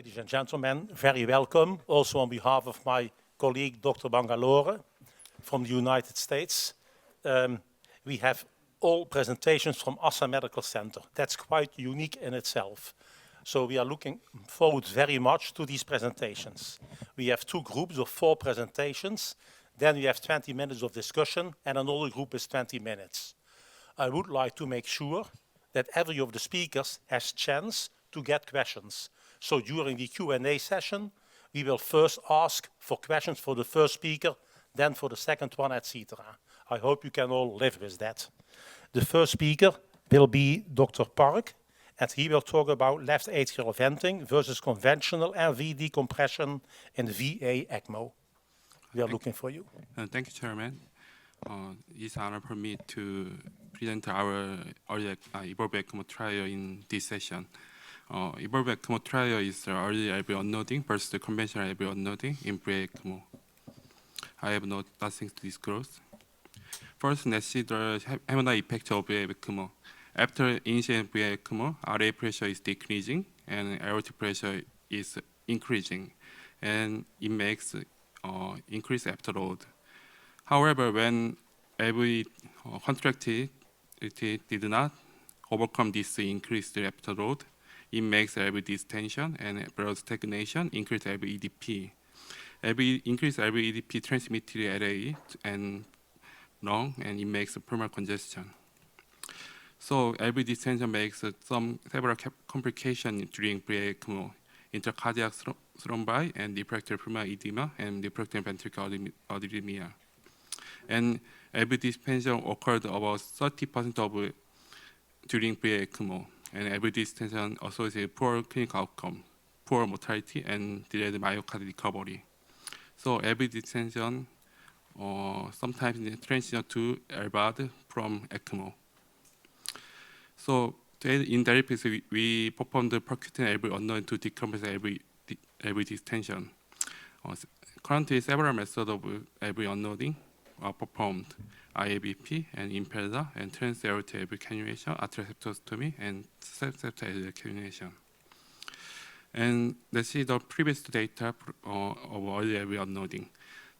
Ladies and gentlemen, very welcome. Also on behalf of my colleague, Dr. Bangalore, from the United States. We have all presentations from Asan Medical Center. That's quite unique in itself. So we are looking forward very much to these presentations. We have two groups of 4 presentations. Then we have 20 minutes of discussion, and another group is 20 minutes. I would like to make sure that every of the speakers has chance to get questions. So during the Q&A session, we will first ask for questions for the first speaker, then for the second one, etc. I hope you can all live with that. The first speaker will be Dr. Park, and he will talk about left atrial venting versus conventional LV decompression in VA-ECMO. We are looking for you. Thank you, Chairman. It's an honor for me to present our early EVOLVE-ECMO trial in this session. EVOLVE-ECMO trial is early LV unloading versus the conventional LV unloading in VA-ECMO. I have nothing to disclose. First, let's see the hemodynamic effect of VA-ECMO. After initial VA-ECMO, RA pressure is decreasing and aortic pressure is increasing, and it makes increased afterload. However, when LV contractility did not overcome this increased afterload, it makes LV distension and blood stagnation, increased LV EDP. Increased LV EDP transmitted LA and lung, and it makes pulmonary congestion. So LV distension makes several complications during VA-ECMO, intracardiac thrombi and refractory pulmonary edema and refractory ventricular arrhythmia. And LV distension occurred about 30% of during VA-ECMO, and LV distension associated poor clinical outcome, poor mortality, and delayed myocardial recovery. So LV distension sometimes transition to LVAD from ECMO. So in therapy, we performed the percutaneous LV unloading to decompress LV distension. Currently, several methods of LV unloading are performed: IABP and Impeller and transaortic LV cannulation, atrial septostomy, and septal LV cannulation. And let's see the previous data of early LV unloading.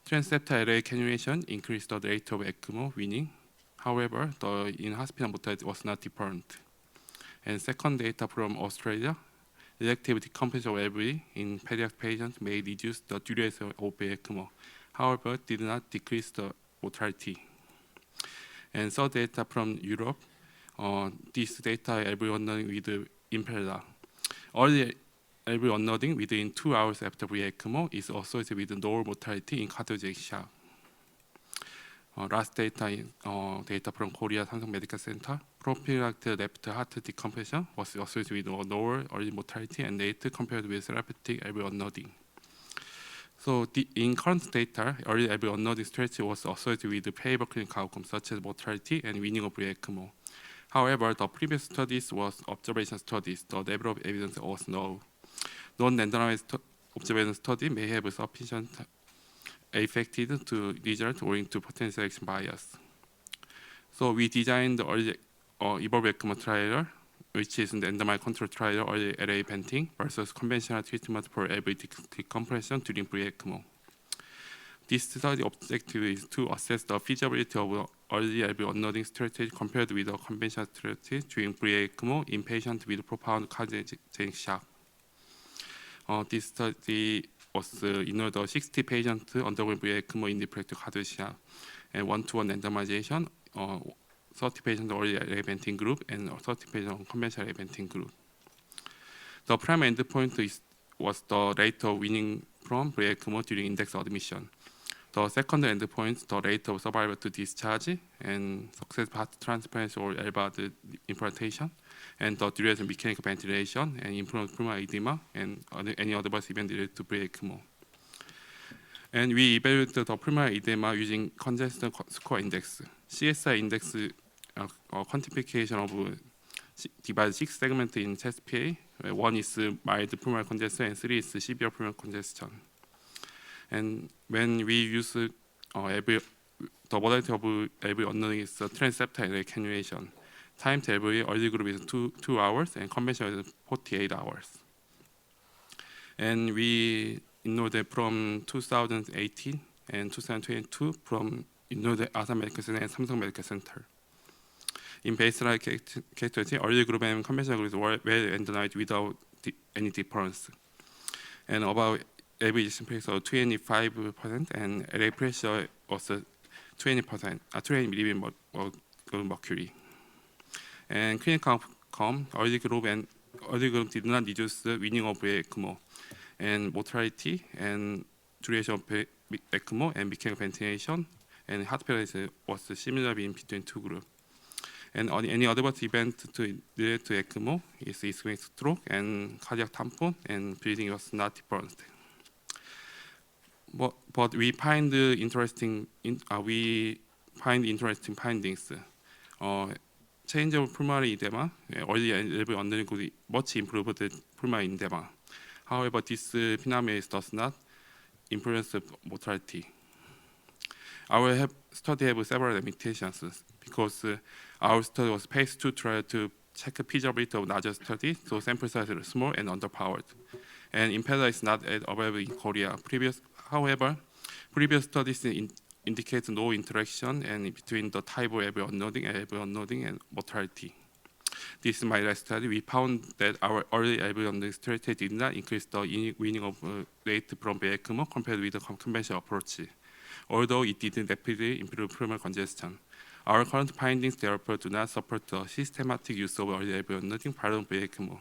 Transseptal LV cannulation increased the rate of ECMO weaning. However, the in-hospital mortality was not different. And second data from Australia, elective decompression of LV in pediatric patients may reduce the duration of ECMO. However, did not decrease the mortality. And third data from Europe, this data LV unloading with Impeller. Early LV unloading within 2 hours after VA-ECMO is associated with lower mortality in cardiogenic shock. Last data data from Korea Samsung Medical Center, prophylactic left heart decompression was associated with lower early mortality and rate compared with therapeutic LV unloading. So in current data, early LV unloading strategy was associated with favorable clinical outcomes such as mortality and weaning of VA-ECMO. However, the previous studies was observation studies. The level of evidence was low. Non-randomized observation study may have sufficient affected to result owing to potential selection bias. So we designed the early EVOLVE-ECMO trial, which is the randomized control trial early LA venting versus conventional treatment for LV decompression during VA-ECMO. This study objective is to assess the feasibility of early LV unloading strategy compared with the conventional strategy during VA-ECMO in patients with profound cardiogenic shock. This study was enrolled 60 patients undergoing VA-ECMO in refractory cardiac shock, and 1-to-1 randomization, 30 patients early LA venting group and 30 patients conventional LA venting group. The primary endpoint was the rate of weaning from VA-ECMO during index admission. The secondary endpoint, the rate of survival to discharge and successful heart transplant or LVAD implantation, and the duration of mechanical ventilation and improved pulmonary edema and any other adverse event related to VA-ECMO. And we evaluated the pulmonary edema using congestion score index. CSI index quantification of divided 6 segments in chest PA. 1 is mild pulmonary congestion and 3 is severe pulmonary congestion. And when we use the modality of LV unloading is transseptal LV cannulation. Time to LV early group is 2 hours and conventional is 48 hours. And we enrolled from 2018 and 2022 from enrolled Asan Medical Center and Samsung Medical Center. In baseline characteristic, early group and conventional groups were well randomized without any difference. And about average ejection pressure 25% and LA pressure was 20%, 20 millimeter mercury. And clinical outcome, early group did not reduce weaning of ECMO, and mortality and duration of ECMO and mechanical ventilation and heart failure was similar in between two groups. And any adverse event related to ECMO is ischemic stroke and cardiac tamponade, and bleeding was not different. But we find interesting findings. Change of pulmonary edema, early level undergoing much improved pulmonary edema. However, this phenomenon does not influence mortality. Our study has several limitations because our study was phase 2 trial to check the feasibility of larger study, so sample size is small and underpowered. And Impella is not available in Korea. However, previous studies indicate no interaction between the type of AV unloading and mortality. This is my last study. We found that our early AV unloading strategy did not increase the weaning of rate from ECMO compared with the conventional approach, although it did rapidly improve pulmonary congestion. Our current findings, therefore, do not support the systematic use of early AV unloading following ECMO.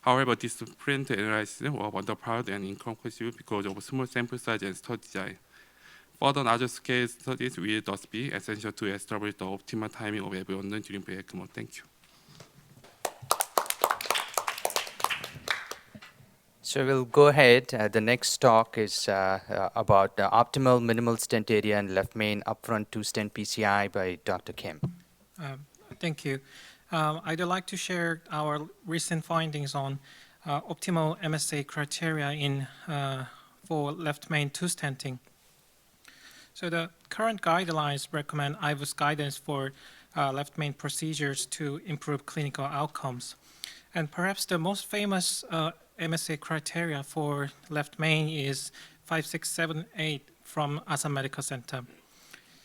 However, this print analysis was underpowered and inconclusive because of small sample size and study design. Further larger scale studies will thus be essential to establish the optimal timing of AV unloading during ECMO. Thank you. So we'll go ahead. The next talk is about the optimal minimal stent area and left main upfront 2-stent PCI by Dr. Kim. Thank you. I'd like to share our recent findings on optimal MSA criteria for left main 2-stenting. So the current guidelines recommend IVUS guidance for left main procedures to improve clinical outcomes. And perhaps the most famous MSA criteria for left main is 5678 from Asan Medical Center.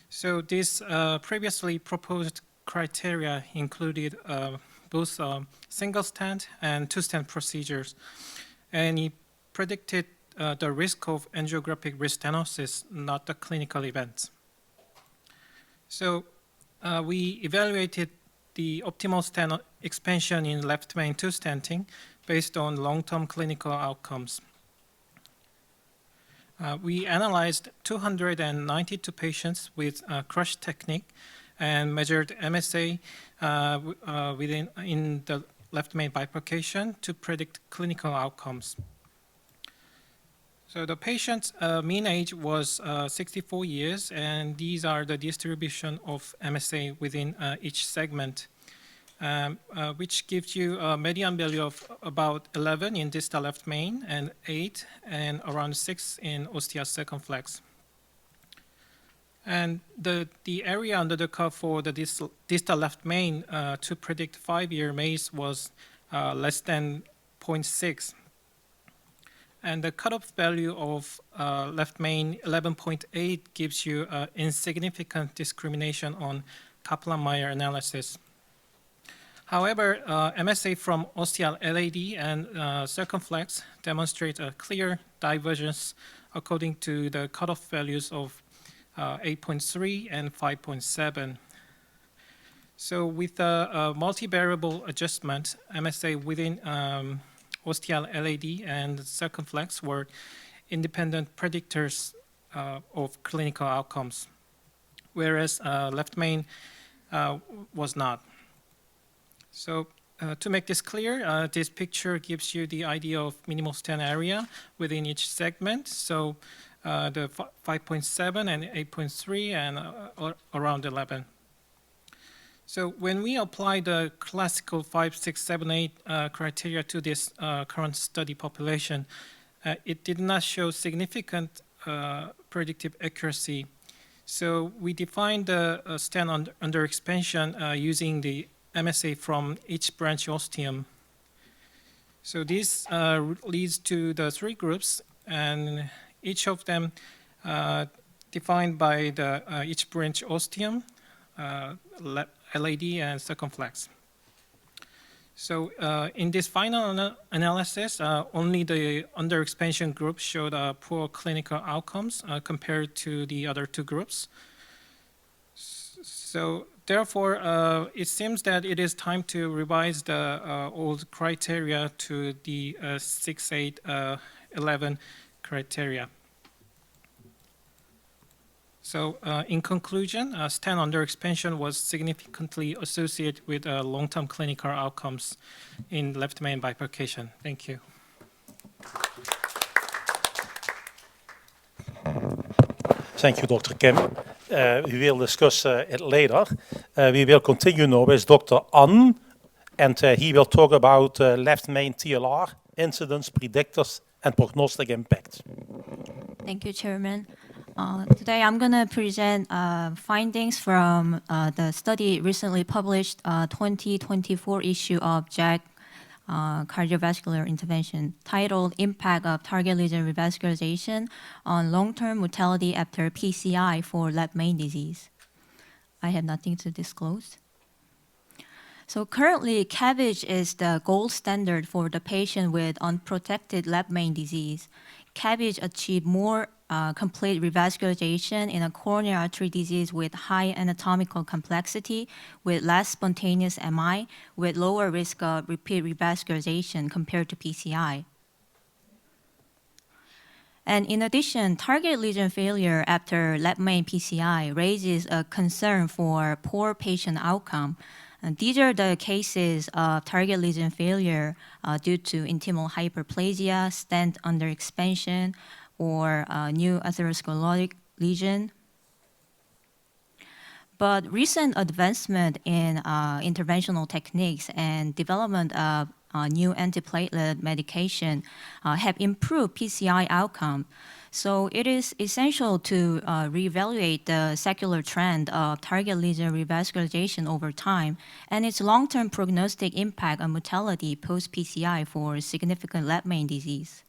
So this previously proposed criteria included both single stent and 2-stent procedures, and it predicted the risk of angiographic restenosis, not the clinical events. So we evaluated the optimal stent expansion in left main 2-stenting based on long-term clinical outcomes. We analyzed 292 patients with crush technique and measured MSA in the left main bifurcation to predict clinical outcomes. So the patient's mean age was 64 years, and these are the distribution of MSA within each segment, which gives you a median value of about 11 in distal left main and 8 and around 6 in ostial circumflex. And the area under the curve for the distal left main to predict 5-year MACE was less than 0.6. And the cutoff value of left main 11.8 gives you insignificant discrimination on Kaplan-Meier analysis. However, MSA from ostial LAD and circumflex demonstrate a clear divergence according to the cutoff values of 8.3 and 5.7. So with a multivariable adjustment, MSA within ostial LAD and circumflex were independent predictors of clinical outcomes, whereas left main was not. So to make this clear, this picture gives you the idea of minimal stent area within each segment. So the 5.7 and 8.3 and around 11. So when we apply the classical 5, 6, 7, 8 criteria to this current study population, it did not show significant predictive accuracy. So we defined the stent under expansion using the MSA from each branch ostium. So this leads to the three groups, and each of them defined by the each branch ostium, LAD, and circumflex. So in this final analysis, only the under-expansion group showed poor clinical outcomes compared to the other two groups. So therefore, it seems that it is time to revise the old criteria to the 6, 8, 11 criteria. So in conclusion, stent under expansion was significantly associated with long-term clinical outcomes in left main bifurcation. Thank you. Thank you, Dr. Kim. We will discuss it later. We will continue now with Dr. An, and he will talk about left main TLR, incidence, predictors, and prognostic impact. Thank you, Chairman. Today I'm going to present findings from the study recently published 2024 issue of JACC Cardiovascular Intervention titled Impact of Target Lesion Revascularization on Long-Term Mortality After PCI for Left Main Disease. I have nothing to disclose. So currently, CABG is the gold standard for the patient with unprotected left main disease. CABG achieved more complete revascularization in a coronary artery disease with high anatomical complexity, with less spontaneous MI, with lower risk of repeat revascularization compared to PCI. And in addition, target lesion failure after left main PCI raises a concern for poor patient outcome. And these are the cases of target lesion failure due to intimal hyperplasia, stent under expansion, or new atherosclerotic lesion. But recent advancement in interventional techniques and development of new antiplatelet medication have improved PCI outcome. So it is essential to reevaluate the secular trend of target lesion revascularization over time and its long-term prognostic impact on mortality post-PCI for significant left main disease.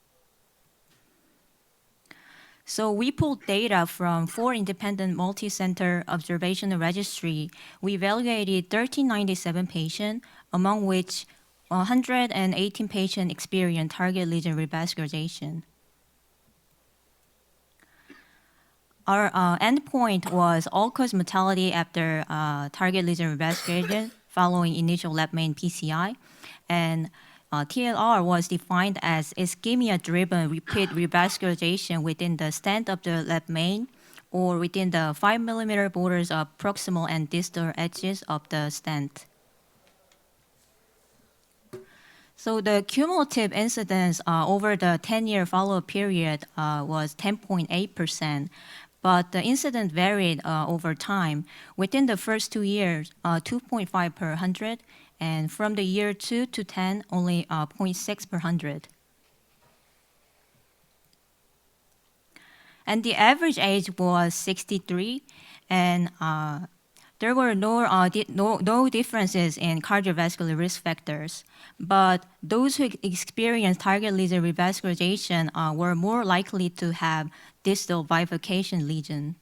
So we pulled data from 4 independent multi-center observational registry. We evaluated 1,397 patients, among which 118 patients experienced target lesion revascularization. Our endpoint was all-cause mortality after target lesion revascularization following initial left main PCI, and TLR was defined as ischemia-driven repeat revascularization within the stent of the left main or within the 5 millimeter borders of proximal and distal edges of the stent. So the cumulative incidence over the 10-year follow-up period was 10.8%, but the incidence varied over time. Within the first 2 years, 2.5 per 100, and from the year 2 to 10, only 0.6 per 100. And the average age was 63, and there were no differences in cardiovascular risk factors, but those who experienced target lesion revascularization were more likely to have distal bifurcation lesion.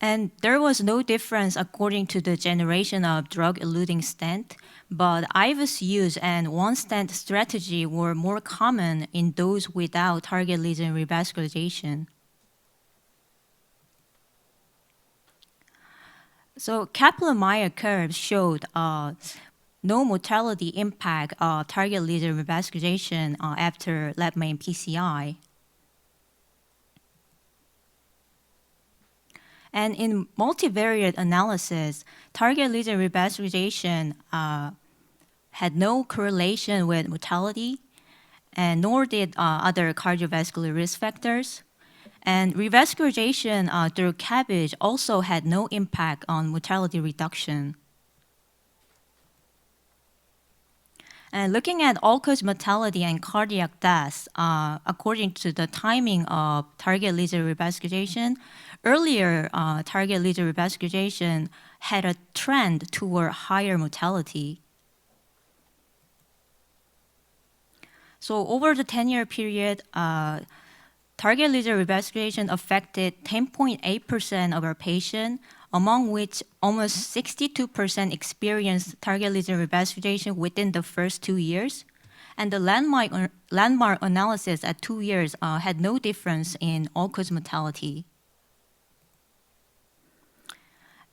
And there was no difference according to the generation of drug-eluting stent, but IVUS use and one-stent strategy were more common in those without target lesion revascularization. So Kaplan-Meier curves showed no mortality impact of target lesion revascularization after left main PCI. And in multivariate analysis, target lesion revascularization had no correlation with mortality, and nor did other cardiovascular risk factors. And revascularization through CABG also had no impact on mortality reduction. And looking at all-cause mortality and cardiac deaths, according to the timing of target lesion revascularization, earlier target lesion revascularization had a trend toward higher mortality. So over the 10-year period, target lesion revascularization affected 10.8% of our patients, among which almost 62% experienced target lesion revascularization within the first 2 years. And the landmark analysis at 2 years had no difference in all-cause mortality.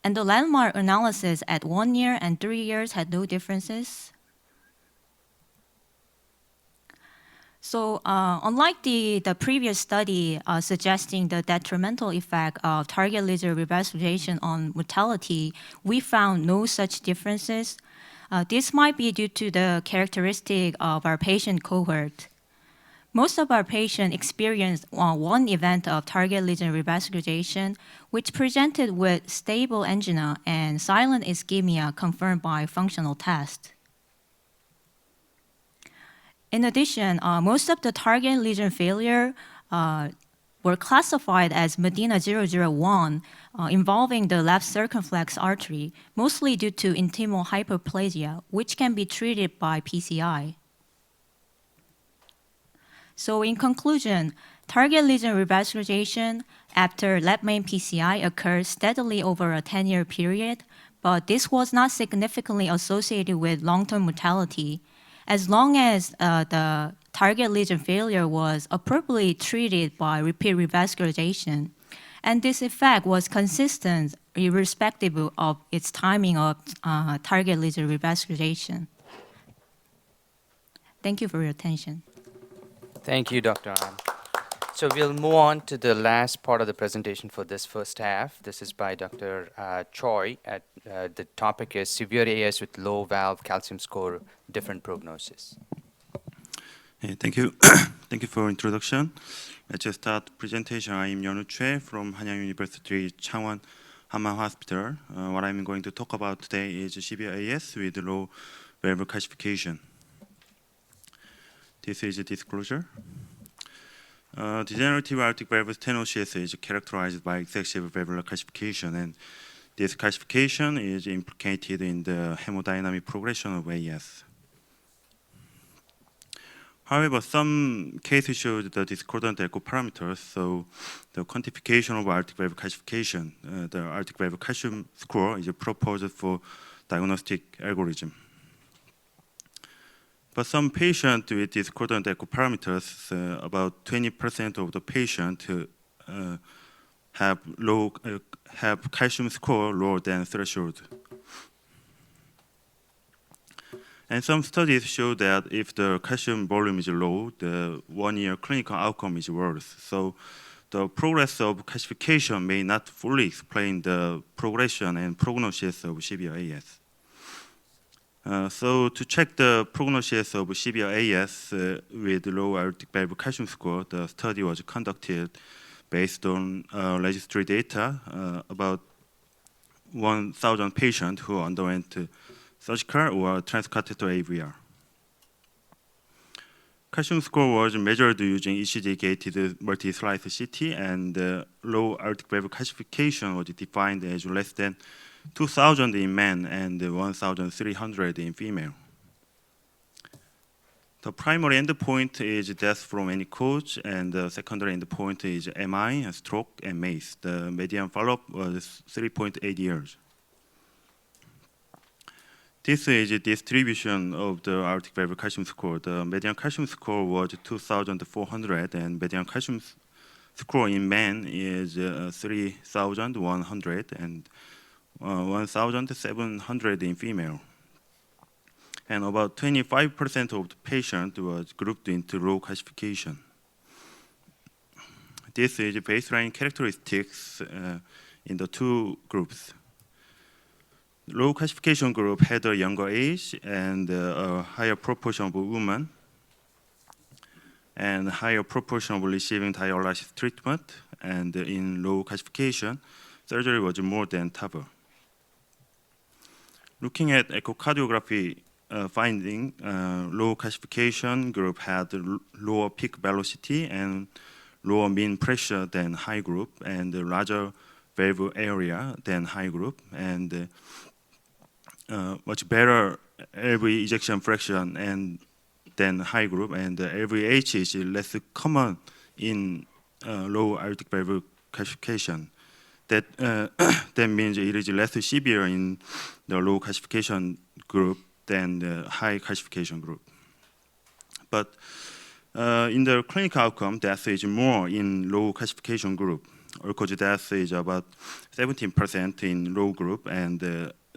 And the landmark analysis at 1 year and 3 years had no differences. So unlike the previous study suggesting the detrimental effect of target lesion revascularization on mortality, we found no such differences. This might be due to the characteristic of our patient cohort. Most of our patients experienced one event of target lesion revascularization, which presented with stable angina and silent ischemia confirmed by functional test. In addition, most of the target lesion failure were classified as Medina 001, involving the left circumflex artery, mostly due to intimal hyperplasia, which can be treated by PCI. So in conclusion, target lesion revascularization after left main PCI occurred steadily over a 10-year period, but this was not significantly associated with long-term mortality, as long as the target lesion failure was appropriately treated by repeat revascularization. And this effect was consistent irrespective of its timing of target lesion revascularization. Thank you for your attention. Thank you, Dr. An. So we'll move on to the last part of the presentation for this first half. This is by Dr. Choi. The topic is severe AS with low valve calcium score, different prognosis. Hey, thank you. Thank you for introduction. Let's just start presentation. I am Yeon Choi from Hanyang University Changwon Hanman Hospital. What I'm going to talk about today is severe AS with low valve calcification. This is a disclosure. Degenerative aortic valve stenosis is characterized by excessive valvular calcification, and this calcification is implicated in the hemodynamic progression of AS. However, some cases showed the discordant echo parameters, so the quantification of aortic valve calcification, the aortic valve calcium score is proposed for diagnostic algorithm. But some patients with discordant echo parameters, about 20% of the patients have calcium score lower than threshold. And some studies show that if the calcium volume is low, the 1-year clinical outcome is worse. So the progress of calcification may not fully explain the progression and prognosis of severe AS. So to check the prognosis of severe AS with low aortic valve calcium score, the study was conducted based on registry data about 1,000 patients who underwent surgical or transcatheter AVR. Calcium score was measured using ECG-gated multi-slice CT, and low aortic valve calcification was defined as less than 2,000 in men and 1,300 in female. The primary endpoint is death from any cause, and the secondary endpoint is MI, stroke, and MACE. The median follow-up was 3.8 years. This is a distribution of the aortic valve calcium score. The median calcium score was 2,400, and median calcium score in men is 3,100, and 1,700 in female. And about 25% of the patient was grouped into low calcification. This is baseline characteristics in the two groups. Low calcification group had a younger age and a higher proportion of women, and higher proportion of receiving dialysis treatment, and in low calcification, surgery was more than TAVR. Looking at echocardiography finding, low calcification group had lower peak velocity and lower mean pressure than high group, and larger valve area than high group, and much better LV ejection fraction and than high group, and LVH is less common in low aortic valve calcification. That that means it is less severe in the low calcification group than the high calcification group. But in the clinical outcome, death is more in low calcification group. All-cause death is about 17% in low group and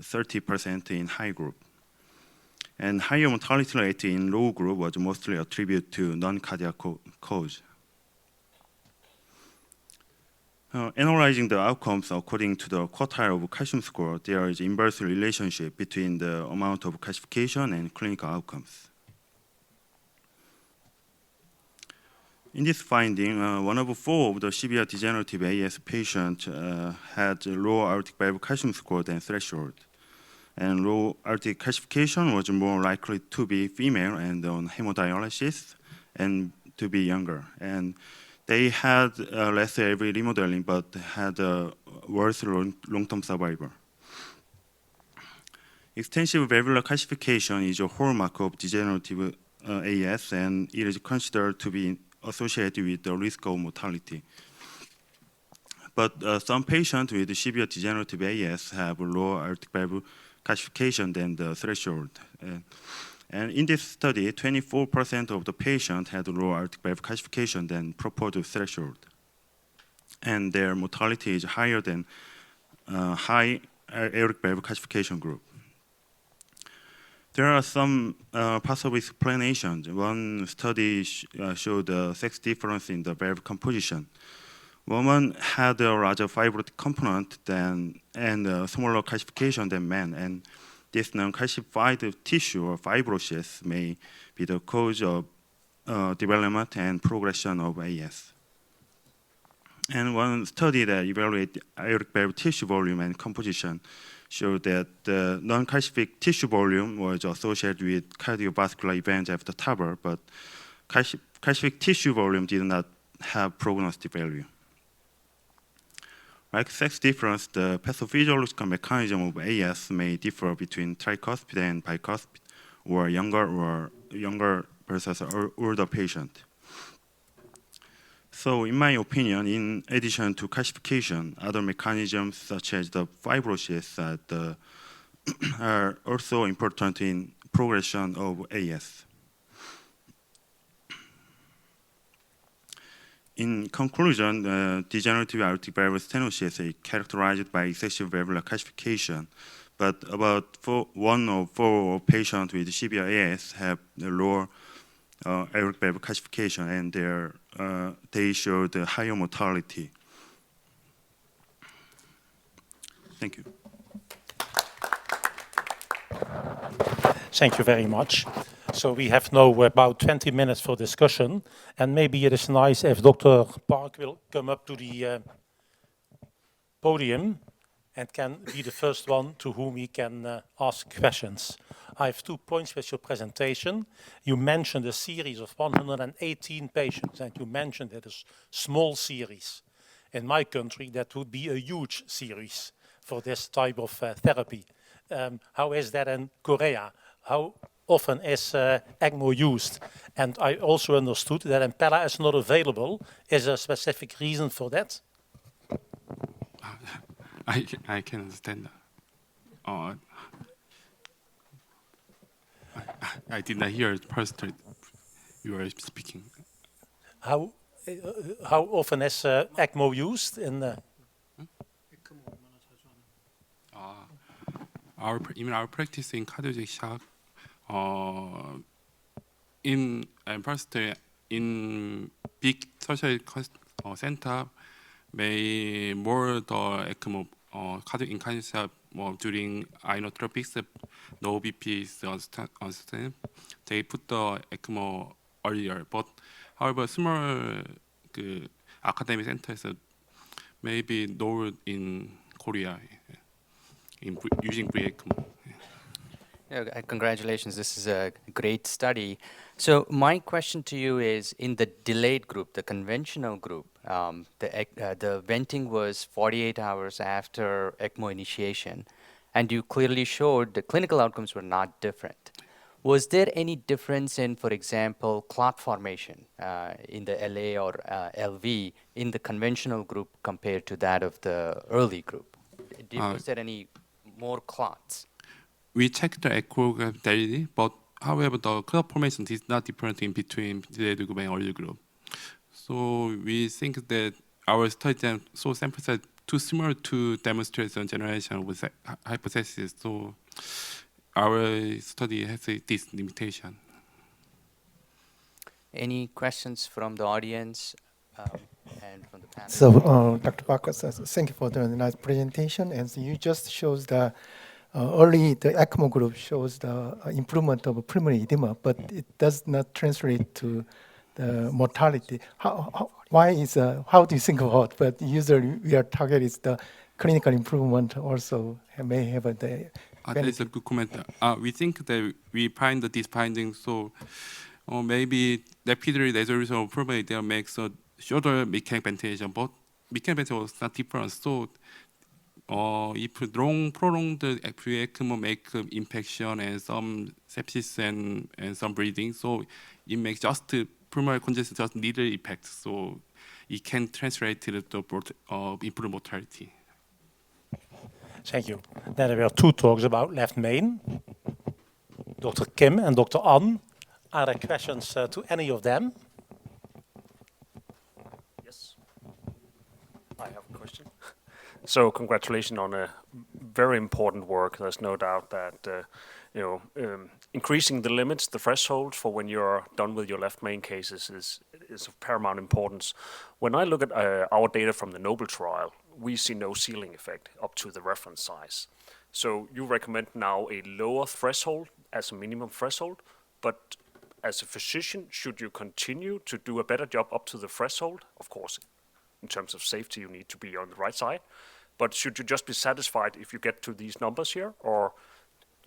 30% in high group. And higher mortality rate in low group was mostly attributed to non-cardiac cause. Analyzing the outcomes according to the quartile of calcium score, there is inverse relationship between the amount of calcification and clinical outcomes. In this finding, 1 over 4 of the severe degenerative AS patients had low aortic valve calcium score than threshold. And low aortic calcification was more likely to be female and on hemodialysis and to be younger. And they had less LV remodeling but had a worse long-term survival. Extensive valvular calcification is a hallmark of degenerative AS, and it is considered to be associated with the risk of mortality. But some patients with severe degenerative AS have lower aortic valve calcification than the threshold. And in this study, 24% of the patients had lower aortic valve calcification than proposed threshold. And their mortality is higher than high aortic valve calcification group. There are some possible explanations. One study showed a sex difference in the valve composition. Women had a larger fibrotic component and a smaller calcification than men, and this non-calcified tissue or fibrosis may be the cause of development and progression of AS. And one study that evaluated aortic valve tissue volume and composition showed that the non-calcific tissue volume was associated with cardiovascular events after TAVR, but calcific tissue volume did not have prognostic value. Like sex difference, the pathophysiological mechanism of AS may differ between tricuspid and bicuspid, or younger versus older patient. So in my opinion, in addition to calcification, other mechanisms such as the fibrosis are also important in progression of AS. In conclusion, degenerative aortic valve stenosis is characterized by excessive valvular calcification, but about 1 of 4 patients with severe AS have lower aortic valve calcification, and they showed higher mortality. Thank you. Thank you very much. So we have now about 20 minutes for discussion, and maybe it is nice if Dr. Park will come up to the podium and can be the first one to whom we can ask questions. I have 2 points with your presentation. You mentioned a series of 118 patients, and you mentioned it is small series. In my country, that would be a huge series for this type of therapy. How is that in Korea? How often is ECMO used? And I also understood that Impella is not available. Is there a specific reason for that? I can understand that. I did not hear first you were speaking. How often is ECMO used in our practice in cardiac shock, in big tertiary center, may more the ECMO cardiac cardiac shock during inotropics, no BPs on stent, they put the ECMO earlier. But however, small academic centers maybe lower in Korea. Using VA-ECMO. Congratulations, this is a great study. So my question to you is, in the delayed group, the conventional group, the venting was 48 hours after ECMO initiation, and you clearly showed the clinical outcomes were not different. Was there any difference in, for example, clot formation in the LA or LV in the conventional group compared to that of the early group? Was there any more clots? We checked the echogram daily, but however, the clot formation is not different in between delayed group and early group. So we think that our study saw sample size too small to demonstrate some generation with hypothesis. So our study has this limitation. Any questions from the audience and from the panel? So, Dr. Bacchus, thank you for the nice presentation. And you just shows the early the ECMO group shows the improvement of pulmonary edema, but it does not translate to the mortality. How do you think about? But usually your target is the clinical improvement also may have the. That is a good comment. We think that we find this finding, so maybe rapidly resolution of pulmonary edema makes a shorter mechanical ventilation, but mechanical ventilation was not different. So if prolonged VA-ECMO make infection and some sepsis and some bleeding, so it makes just pulmonary congestion just little effect. So it can translate to the improved mortality. Thank you. Then there were two talks about left main, Dr. Kim and Dr. An. Are there questions to any of them? Yes. I have a question. So congratulations on a very important work. There's no doubt that increasing the limits, the threshold for when you're done with your left main cases is of paramount importance. When I look at our data from the Noble trial, we see no ceiling effect up to the reference size. So you recommend now a lower threshold as a minimum threshold, but as a physician, should you continue to do a better job up to the threshold? Of course, in terms of safety, you need to be on the right side. But should you just be satisfied if you get to these numbers here, or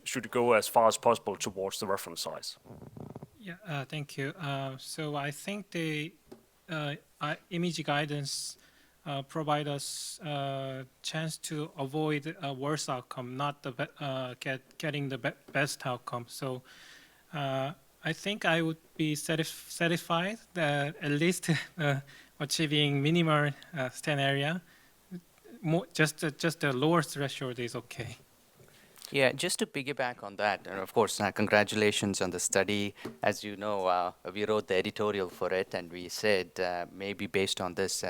should you go as far as possible towards the reference size? Yeah, thank you. So I think the image guidance provide us a chance to avoid a worse outcome, not getting the best outcome. So I think I would be satisfied that at least achieving minimal stent area. Just a lower threshold is okay. Yeah, just to piggyback on that, and of course, congratulations on the study. As you know, we wrote the editorial for it, and we said maybe based on this,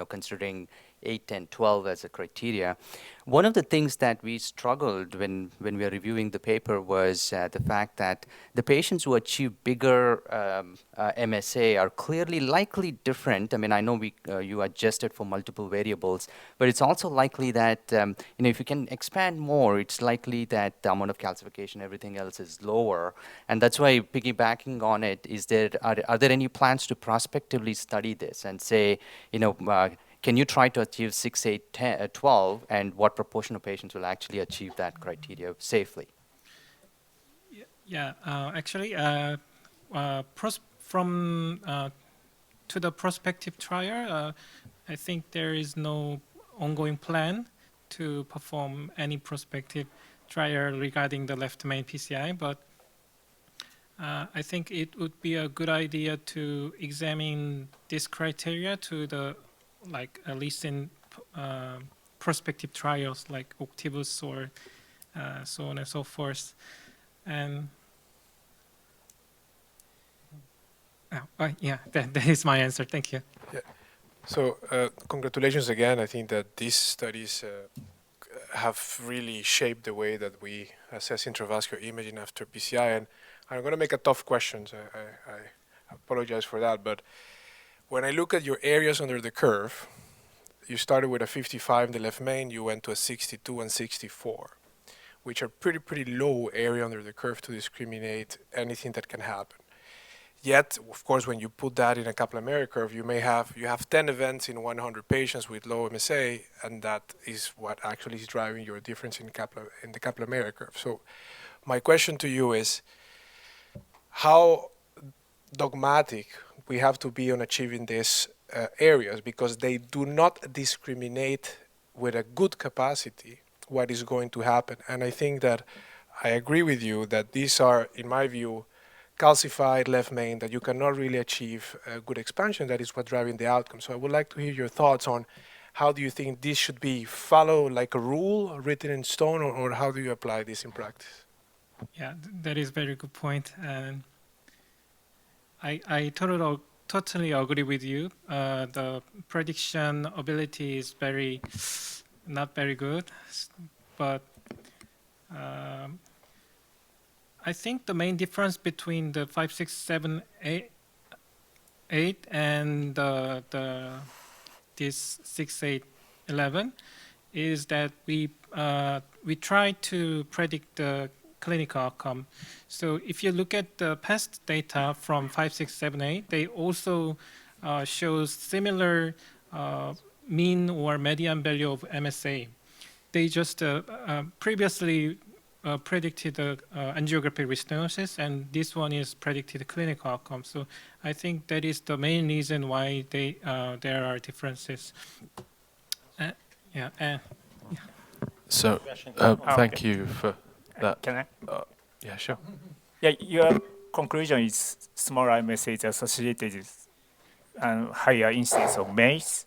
considering 8, 10, 12 as a criteria. One of the things that we struggled when we were reviewing the paper was the fact that the patients who achieve bigger MSA are clearly likely different. I mean, I know you adjusted for multiple variables, but it's also likely that if you can expand more, it's likely that the amount of calcification, everything else is lower. And that's why piggybacking on it, are there any plans to prospectively study this and say, can you try to achieve 6, 8, 10, 12, and what proportion of patients will actually achieve that criteria safely? Yeah, actually, to the prospective trial, I think there is no ongoing plan to perform any prospective trial regarding the left main PCI, but I think it would be a good idea to examine this criteria to the at least in prospective trials like OCTIVUS or so on and so forth. And that is my answer. Thank you. Yeah. So congratulations again. I think that these studies have really shaped the way that we assess intravascular imaging after PCI. And I'm going to make a tough question. So I apologize for that. But when I look at your areas under the curve, you started with a 55 in the left main, you went to a 62 and 64, which are pretty low area under the curve to discriminate anything that can happen. Yet, of course, when you put that in a Kaplan-Meier curve, you have 10 events in 100 patients with low MSA, and that is what actually is driving your difference in the Kaplan-Meier curve. So, my question to you is, how dogmatic we have to be on achieving these areas, because they do not discriminate with a good capacity what is going to happen. And I think that I agree with you that these are, in my view, calcified left main, that you cannot really achieve a good expansion. That is what's driving the outcome. So I would like to hear your thoughts on how do you think this should be followed like a rule written in stone, or how do you apply this in practice? Yeah, that is a very good point. And I totally agree with you. The prediction ability is not very good, but I think the main difference between the 5, 6, 7, 8 and this 6, 8, 11 is that we try to predict the clinical outcome. So if you look at the past data from 5, 6, 7, 8, they also shows similar mean or median value of MSA. They just previously predicted angiographic restenosis, and this one is predicted clinical outcome. So I think that is the main reason why there are differences. So thank you for that. Can I? Yeah, sure. Yeah, your conclusion is smaller MSA is associated with higher incidence of MACE.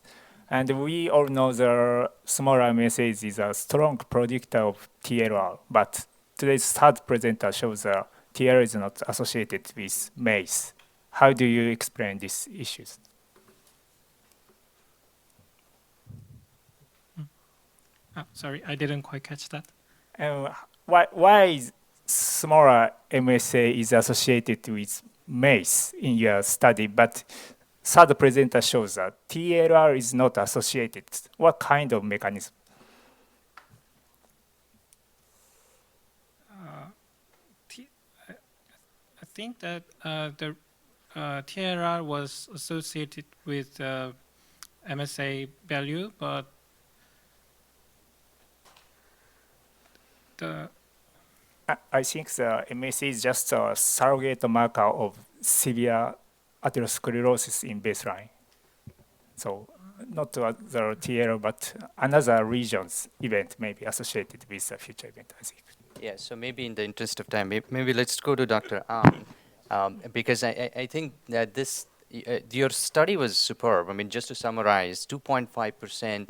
And we all know the smaller MSA is a strong predictor of TLR, but today's third presenter shows that TLR is not associated with MACE. How do you explain these issues? Sorry, I didn't quite catch that. Why is smaller MSA is associated with MACE in your study, but third presenter shows that TLR is not associated? What kind of mechanism? I think that the TLR was associated with MSA value, but I think the MSA is just a surrogate marker of severe atherosclerosis in baseline. So not the TLR, but another region's event may be associated with a future event, I think. Yeah, so maybe in the interest of time, maybe let's go to Dr. An, because I think that your study was superb. I mean, just to summarize, 2.5%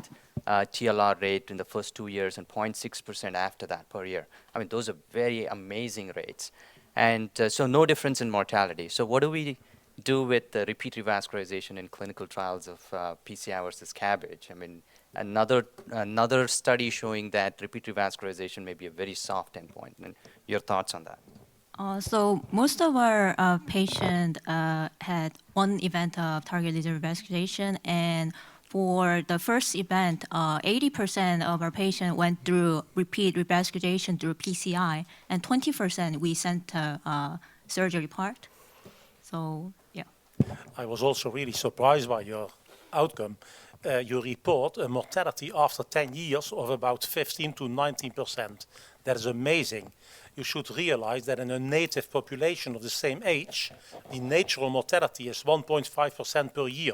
TLR rate in the first 2 years and 0.6% after that per year. I mean, those are very amazing rates. And so no difference in mortality. So what do we do with the repeat revascularization in clinical trials of PCI versus CABG? I mean, another study showing that repeat revascularization may be a very soft endpoint. And your thoughts on that? So most of our patients had one event of target lesion revascularization, and for the first event, 80% of our patients went through repeat revascularization through PCI, and 20% we sent to surgery part. So, yeah. I was also really surprised by your outcome. You report a mortality after 10 years of about 15 to 19%. That is amazing. You should realize that in a native population of the same age, the natural mortality is 1.5% per year.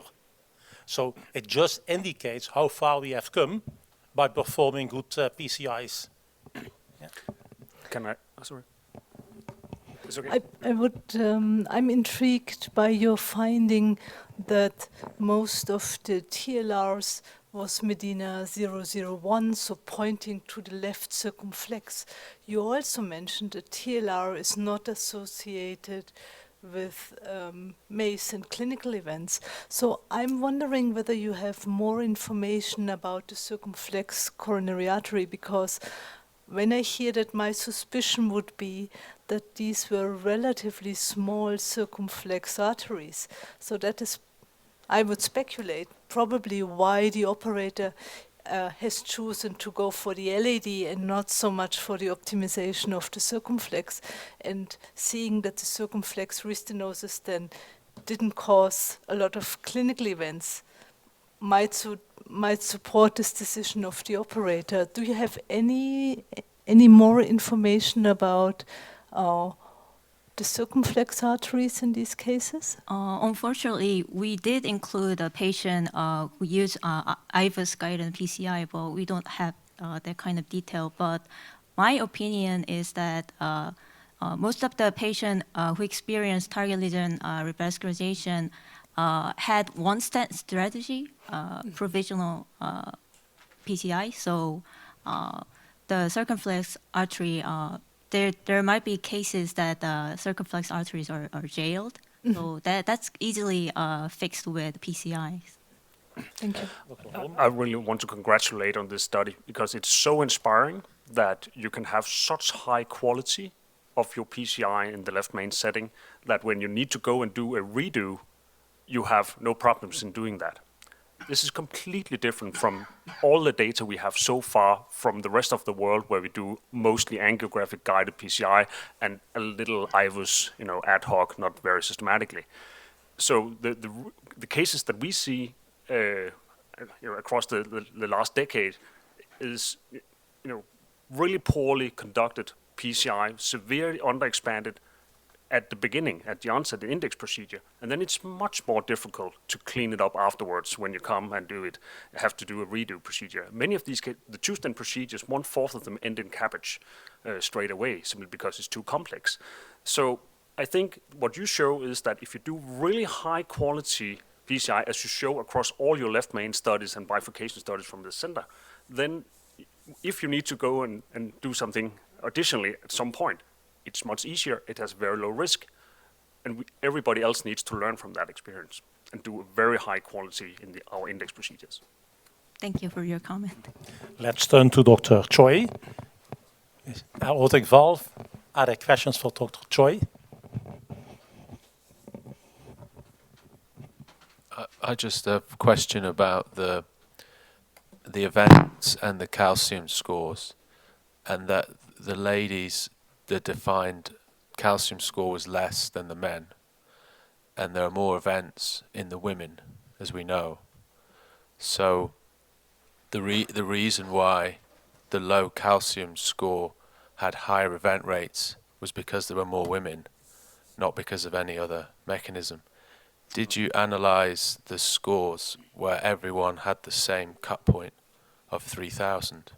So it just indicates how far we have come by performing good PCIs. Yeah. Can I? Sorry. It's okay. I'm intrigued by your finding that most of the TLRs was Medina 001, so pointing to the left circumflex. You also mentioned that TLR is not associated with MACE and clinical events. So I'm wondering whether you have more information about the circumflex coronary artery, because when I hear that, my suspicion would be that these were relatively small circumflex arteries. So that is, I would speculate, probably why the operator has chosen to go for the LAD and not so much for the optimization of the circumflex, and seeing that the circumflex restenosis then didn't cause a lot of clinical events might support this decision of the operator. Do you have any more information about the circumflex arteries in these cases? Unfortunately, we did include a patient who used IVUS guided PCI, but we don't have that kind of detail. But my opinion is that most of the patients who experienced target lesion revascularization had one stent strategy, provisional PCI. So the circumflex artery, there might be cases that circumflex arteries are jailed. So that's easily fixed with PCIs. Thank you. I really want to congratulate on this study because it's so inspiring that you can have such high quality of your PCI in the left main setting that when you need to go and do a redo, you have no problems in doing that. This is completely different from all the data we have so far from the rest of the world, where we do mostly angiographic guided PCI and a little IVUS, ad hoc, not very systematically. So the cases that we see across the last decade is really poorly conducted PCI, severely underexpanded at the beginning, at the onset, the index procedure, and then it's much more difficult to clean it up afterwards when you come and have to do a redo procedure. Many of these, the two-stent procedures, 1/4 of them end in CABG straight away, simply because it's too complex. So I think what you show is that if you do really high quality PCI, as you show across all your left main studies and bifurcation studies from the center, then if you need to go and do something additionally at some point, it's much easier, it has very low risk, and everybody else needs to learn from that experience and do a very high quality in our index procedures. Thank you for your comment. Let's turn to Dr. Choi. Aortic valve. Are there questions for Dr. Choi? I just have a question about the events and the calcium scores, and that the ladies, the defined calcium score was less than the men, and there are more events in the women, as we know. So the reason why the low calcium score had higher event rates was because there were more women, not because of any other mechanism. Did you analyze the scores where everyone had the same cut point of 3,000?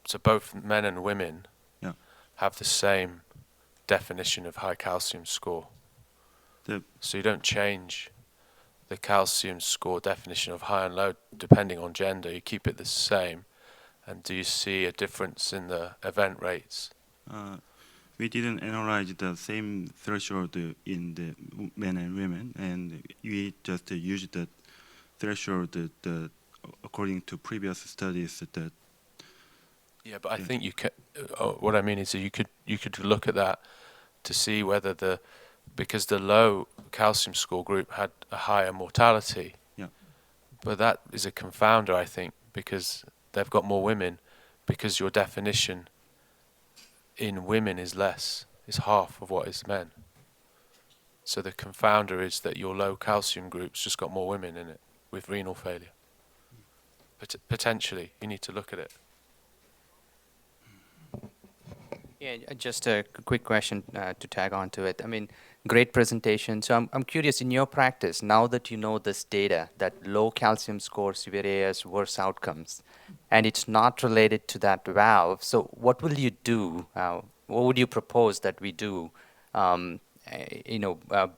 So both men and women have the same definition of high calcium score. So you don't change the calcium score definition of high and low depending on gender. You keep it the same. And do you see a difference in the event rates? We didn't analyze the same threshold in the men and women, and we just used the threshold according to previous studies that. Yeah, but I think you can. What I mean is that you could look at that to see whether because the low calcium score group had a higher mortality. Yeah. But that is a confounder, I think, because they've got more women, because your definition in women is half of what is men. So the confounder is that your low calcium group's just got more women in it with renal failure. Potentially, you need to look at it. Yeah, just a quick question to tag on to it. I mean, great presentation. So I'm curious, in your practice, now that you know this data, that low calcium score, severe AS, worse outcomes, and it's not related to that valve, so what will you do? What would you propose that we do,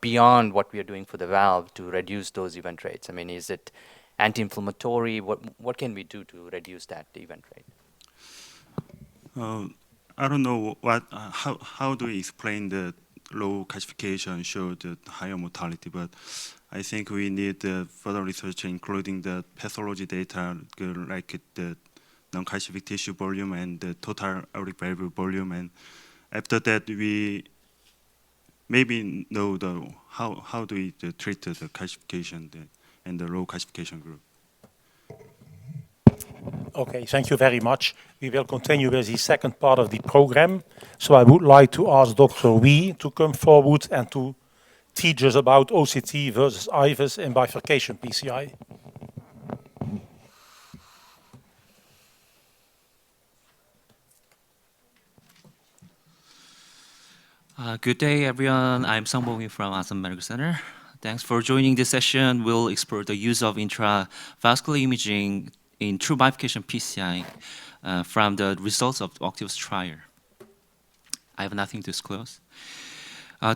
beyond what we are doing for the valve to reduce those event rates? I mean, is it anti-inflammatory? What can we do to reduce that event rate? I don't know how do we explain the low calcification showed the higher mortality, but I think we need further research, including the pathology data, like the non-calcific tissue volume and the total aortic valve volume. And after that, we maybe know how do we treat the calcification and the low calcification group. Okay, thank you very much. We will continue with the second part of the program. So I would like to ask Dr. Wee to come forward and to teach us about OCT versus IVUS in bifurcation PCI. Good day, everyone. I'm Seongbong Wee from Asan Medical Center. Thanks for joining this session. We'll explore the use of intravascular imaging in true bifurcation PCI from the results of the OCTIVUS trial. I have nothing to disclose.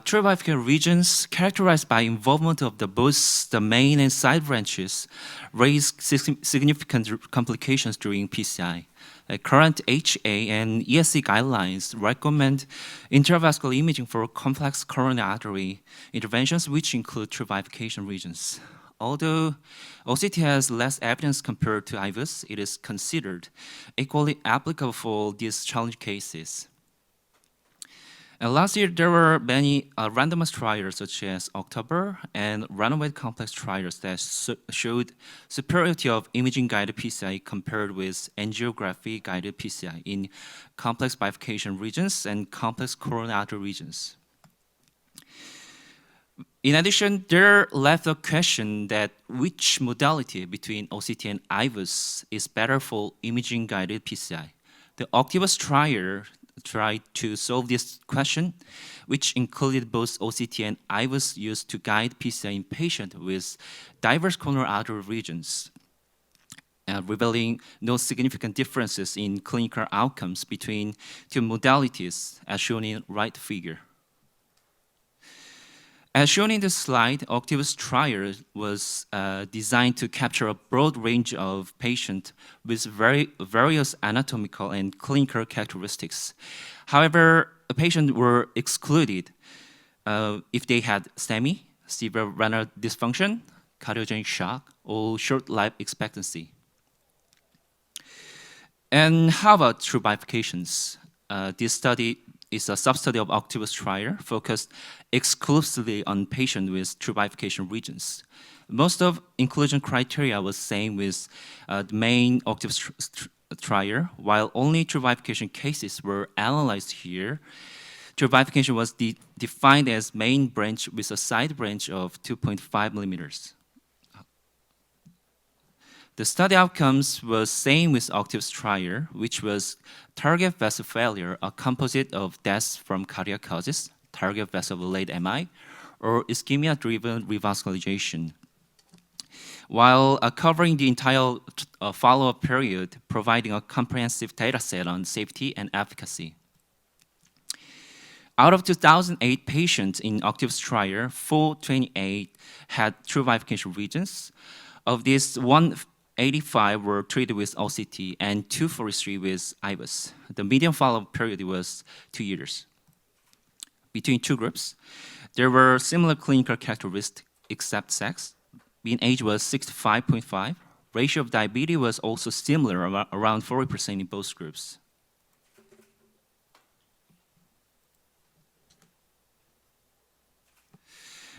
True bifurcation regions characterized by involvement of both the main and side branches raise significant complications during PCI. Current HA and ESC guidelines recommend intravascular imaging for complex coronary artery interventions, which include true bifurcation regions. Although OCT has less evidence compared to IVUS, it is considered equally applicable for these challenge cases. Last year, there were many randomized trials such as October and randomized complex trials that showed superiority of imaging-guided PCI compared with angiography-guided PCI in complex bifurcation regions and complex coronary artery regions. In addition, there left a question that which modality between OCT and IVUS is better for imaging-guided PCI. The OCTIVUS trial tried to solve this question, which included both OCT and IVUS used to guide PCI in patients with diverse coronary artery regions, revealing no significant differences in clinical outcomes between two modalities, as shown in right figure. As shown in this slide, OCTIVUS trial was designed to capture a broad range of patients with various anatomical and clinical characteristics. However, patients were excluded if they had STEMI, severe renal dysfunction, cardiogenic shock, or short life expectancy. And how about true bifurcations? This study is a sub-study of OCTIVUS trial focused exclusively on patients with true bifurcation regions. Most of inclusion criteria was same with the main OCTIVUS trial, while only true bifurcation cases were analyzed here. True bifurcation was defined as main branch with a side branch of 2.5 millimeters. The study outcomes was same with OCTIVUS trial, which was target vessel failure, a composite of deaths from cardiac causes, target vessel-related MI, or ischemia-driven revascularization, while covering the entire follow-up period, providing a comprehensive data set on safety and efficacy. Out of 2,008 patients in OCTIVUS trial, 428 had true bifurcation regions. Of these, 185 were treated with OCT and 243 with IVUS. The median follow-up period was 2 years. Between two groups, there were similar clinical characteristics except sex. Mean age was 65.5. Ratio of diabetes was also similar, around 40% in both groups.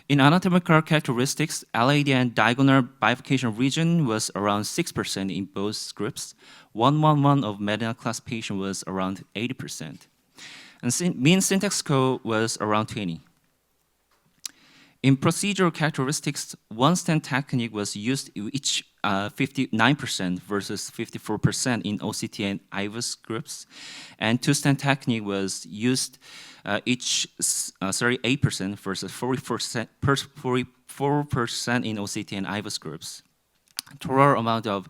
In anatomical characteristics, LAD and diagonal bifurcation region was around 6% in both groups. 111 of median class patient was around 80%. And mean syntax score was around 20. In procedural characteristics, one stent technique was used each 59% versus 54% in OCT and IVUS groups, and two stent technique was used each 38% versus 44% in OCT and IVUS groups. Total amount of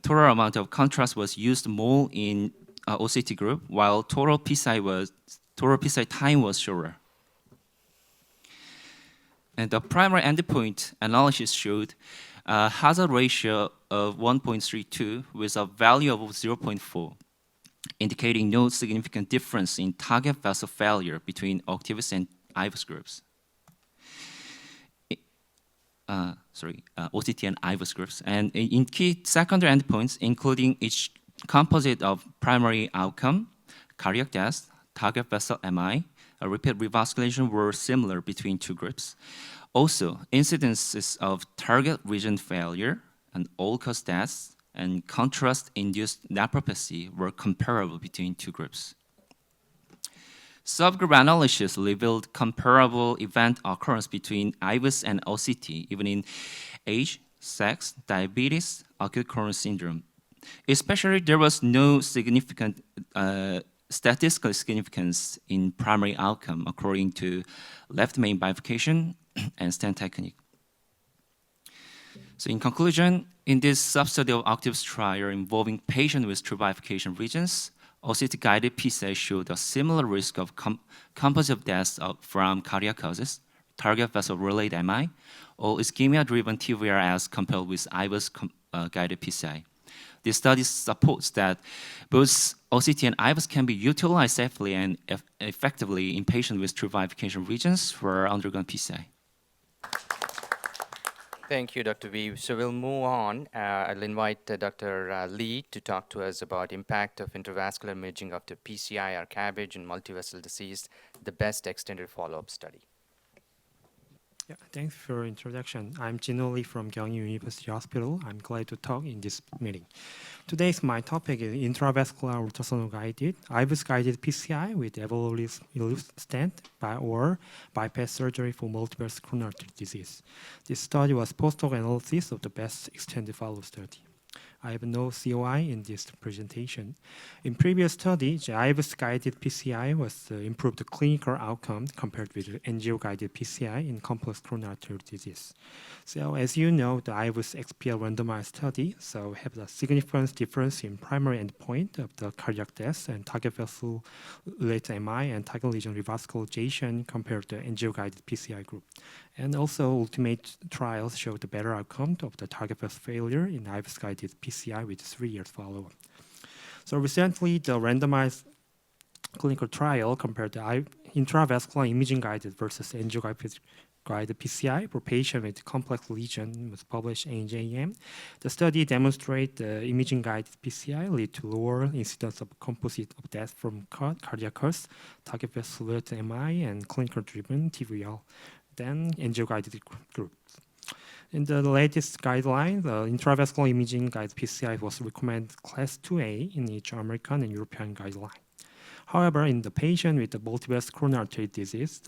total amount of contrast was used more in OCT group, while total PCI time was shorter. And the primary endpoint analysis showed a hazard ratio of 1.32 with a value of 0.4, indicating no significant difference in target vessel failure between OCTIVUS and IVUS groups. OCT and IVUS groups. And in key secondary endpoints, including each composite of primary outcome, cardiac death, target vessel MI, repeat revascularization were similar between two groups. Also, incidences of target region failure and all-cause deaths and contrast-induced nephropathy were comparable between two groups. Subgroup analysis revealed comparable event occurrence between IVUS and OCT, even in age, sex, diabetes, acute coronary syndrome. Especially, there was no significant statistical significance in primary outcome according to left main bifurcation and Stent technique. So in conclusion, in this sub-study of OCTIVUS trial involving patients with true bifurcation regions, OCT-guided PCI showed a similar risk of composite deaths from cardiac causes, target vessel-related MI, or ischemia-driven TVR as compared with IVUS guided PCI. This study supports that both OCT and IVUS can be utilized safely and effectively in patients with true bifurcation regions who are undergoing PCI. Thank you, Dr. Wee. So we'll move on. I'll invite Dr. Lee to talk to us about impact of intravascular imaging after PCI or CABG in multivessel disease, the best extended follow-up study. Yeah, thanks for your introduction. I'm Jin-Ho Lee from Gyeonggi University Hospital. I'm glad to talk in this meeting. Today's my topic is intravascular ultrasonography-guided, IVUS-guided PCI with EVOLVE-ECMO stent or bypass surgery for multiple coronary artery disease. This study was post-hoc analysis of the best extended follow-up study. I have no COI in this presentation. In previous study, the IVUS-guided PCI was improved the clinical outcome compared with the angio-guided PCI in complex coronary artery disease. So as you know, the IVUS XPL randomized study have a significant difference in primary endpoint of the cardiac death and target vessel-related MI and target lesion revascularization compared to the angio-guided PCI group. And also, ultimate trials showed the better outcome of the target vessel failure in IVUS-guided PCI with 3 years follow-up. So recently, the randomized clinical trial compared to intravascular imaging-guided versus angio-guided PCI for patients with complex lesion was published in JAM. The study demonstrates the imaging-guided PCI lead to lower incidence of composite of death from cardiac cause, target vessel-related MI, and clinical-driven TVR than angio-guided groups. In the latest guideline, the intravascular imaging guided PCI was recommended class 2A in each American and European guideline. However, in the patient with the multivessel coronary artery disease,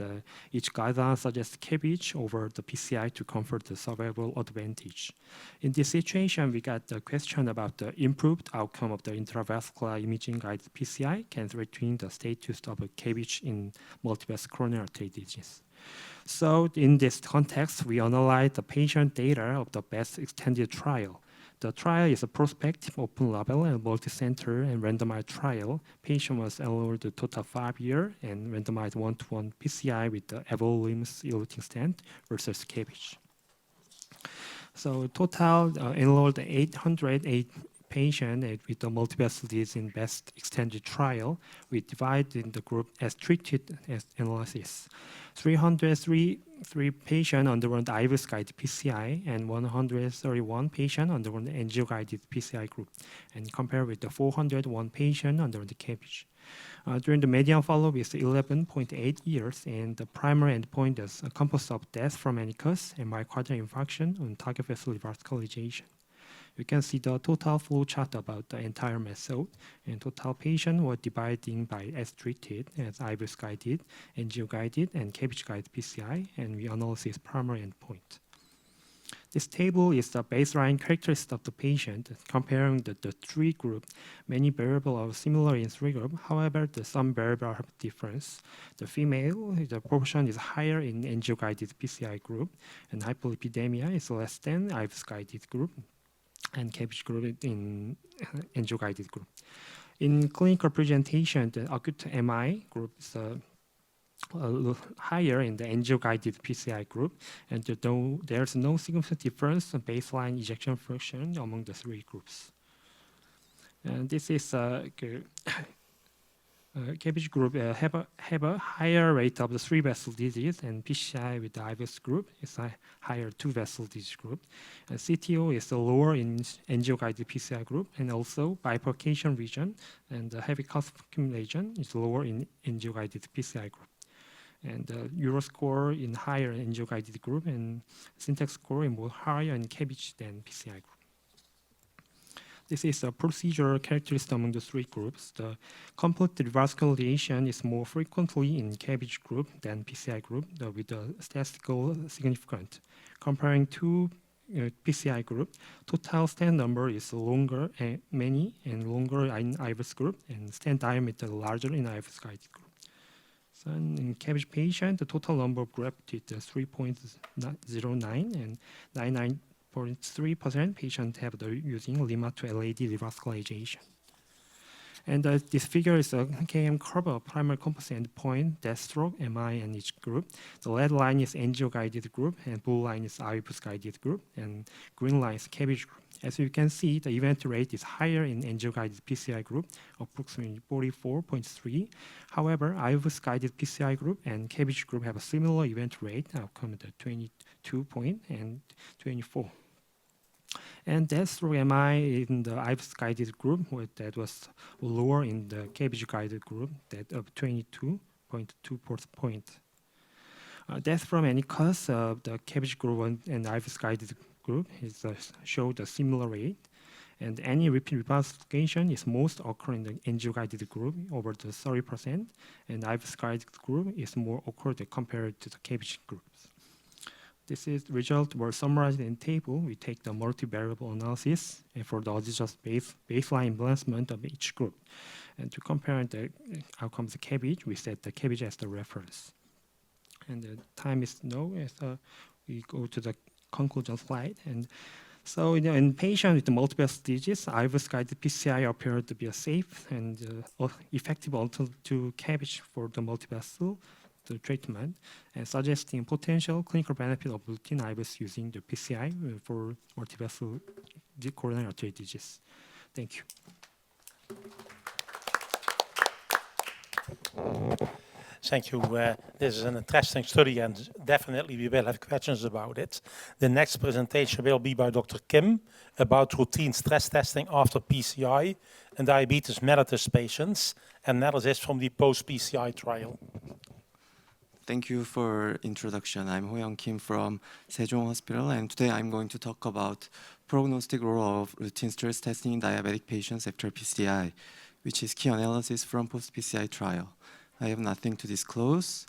each guideline suggests CABG over the PCI to confer the survival advantage. In this situation, we got the question about the improved outcome of the intravascular imaging guided PCI can threaten the status of a CABG in multivessel coronary artery disease. So in this context, we analyze the patient data of the best extended trial. The trial is a prospective, open-label, and multi-center and randomized trial. Patient was enrolled a total 5 years and randomized 1-to-1 PCI with the EVOLVE-ECMO stent versus CABG. So total enrolled 808 patients with the multivessel disease in best extended trial. We divided in the group as treated as analysis. 303 patients underwent IVUS-guided PCI and 131 patients underwent the angio-guided PCI group, and compared with the 401 patients underwent the CABG. During the median follow-up is 11.8 years, and the primary endpoint is a composite of death from any cause and myocardial infarction on target vessel revascularization. You can see the total flow chart about the entire method, and total patients were divided by as treated as IVUS-guided, angio-guided, and CABG-guided PCI, and we analyze primary endpoint. This table is the baseline characteristics of the patient, comparing the three groups. Many variables are similar in three groups, however, some variables have difference. The female, the proportion is higher in angio-guided PCI group, and hypolipidemia is less than IVUS-guided group, and CABG group in angio-guided group. In clinical presentation, the acute MI group is higher in the angio-guided PCI group, and there's no significant difference in baseline ejection fraction among the three groups. And this is CABG group have a higher rate of the 3-vessel disease, and PCI with the IVUS group is a higher 2-vessel disease group. And CTO is lower in angio-guided PCI group, and also bifurcation region and the heavy calcification region is lower in angio-guided PCI group. And Euro score in higher angio-guided group and syntax score in more higher in CABG than PCI group. This is a procedural characteristic among the three groups. The complete revascularization is more frequently in CABG group than PCI group with the statistical significance. Comparing two PCI group, total stent number is longer, many and longer in IVUS group, and stent diameter larger in IVUS guided group. So in CABG patient, the total number of grafts is 3.09 and 99.3% patients have using Lima to LAD revascularization. And this figure is a KM curve of primary composite endpoint, death stroke, MI, and each group. The red line is angio-guided group, and blue line is IVUS guided group, and green line is CABG group. As you can see, the event rate is higher in angio-guided PCI group, approximately 44.3. However, IVUS guided PCI group and CABG group have a similar event rate, outcome at 22 and 24. And death stroke MI in the IVUS guided group that was lower in the CABG guided group, that of 22.2 points. Death from any cause of the CABG group and IVUS guided group is showed a similar rate, and any repeat revascularization is most occurring in the angio-guided group, over the 30%, and IVUS guided group is more occurred compared to the CABG groups. This is result were summarized in table. We take the multivariable analysis and for the adjust baseline balancement of each group. And to compare the outcomes of CABG, we set the CABG as the reference. And the time is now, as we go to the conclusion slide. And so in patients with multiple stages, IVUS guided PCI appeared to be a safe and effective alternative to CABG for the multivessel treatment, and suggesting potential clinical benefit of routine IVUS using the PCI for multivessel coronary artery disease. Thank you. Thank you. This is an interesting study, and definitely we will have questions about it. The next presentation will be by Dr. Kim about routine stress testing after PCI and diabetes mellitus patients, analysis from the post-PCI trial. Thank you for introduction. I'm Hyeon Kim from Sejong Hospital, and today I'm going to talk about prognostic role of routine stress testing in diabetic patients after PCI, which is key analysis from post-PCI trial. I have nothing to disclose.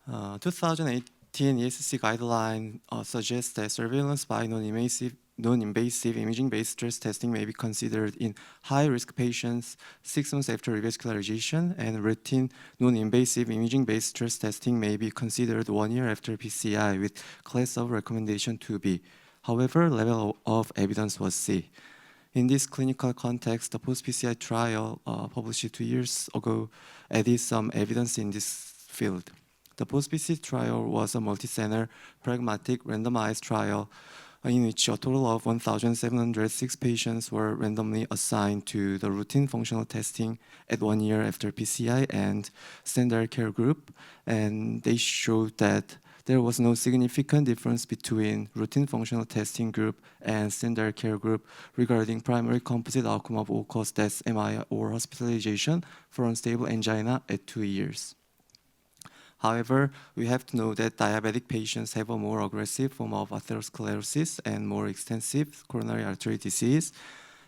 2018 ESC guideline suggests that surveillance by non-invasive imaging-based stress testing may be considered in high-risk patients 6 months after revascularization, and routine non-invasive imaging-based stress testing may be considered 1 year after PCI with class of recommendation 2B. However, level of evidence was C. In this clinical context, the post-PCI trial published 2 years ago added some evidence in this field. The post-PCI trial was a multi-center, pragmatic, randomized trial in which a total of 1,706 patients were randomly assigned to the routine functional testing at 1 year after PCI and standard care group, and they showed that there was no significant difference between routine functional testing group and standard care group regarding primary composite outcome of all-cause death, MI, or hospitalization for unstable angina at 2 years. However, we have to know that diabetic patients have a more aggressive form of atherosclerosis and more extensive coronary artery disease.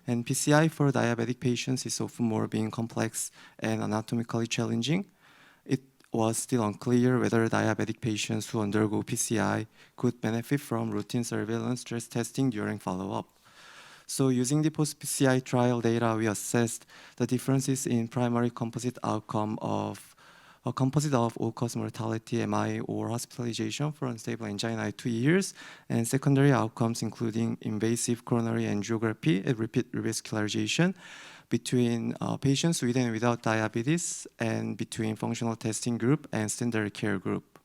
And PCI for diabetic patients is often more being complex and anatomically challenging. It was still unclear whether diabetic patients who undergo PCI could benefit from routine surveillance stress testing during follow-up. So using the post-PCI trial data, we assessed the differences in primary composite outcome of a composite of all-cause mortality, MI, or hospitalization for unstable angina at 2 years, and secondary outcomes including invasive coronary angiography and repeat revascularization between patients with and without diabetes, and between functional testing group and standard care group.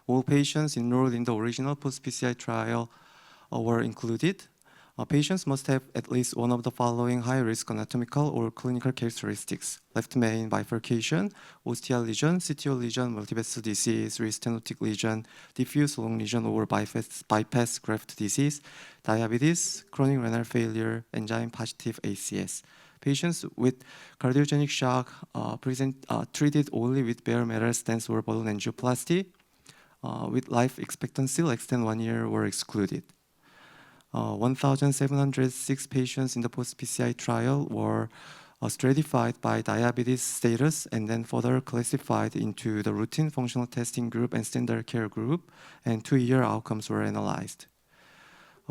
All patients enrolled in the original post-PCI trial were included. Patients must have at least one of the following high-risk anatomical or clinical characteristics: left main bifurcation, ostial lesion, CTO lesion, multivessel disease, restenotic lesion, diffuse lung lesion or bypass graft disease, diabetes, chronic renal failure, enzyme positive ACS. Patients with cardiogenic shock treated only with bare metal stents or balloon angioplasty with life expectancy less than 1 year were excluded. 1,706 patients in the post-PCI trial were stratified by diabetes status and then further classified into the routine functional testing group and standard care group, and 2-year outcomes were analyzed.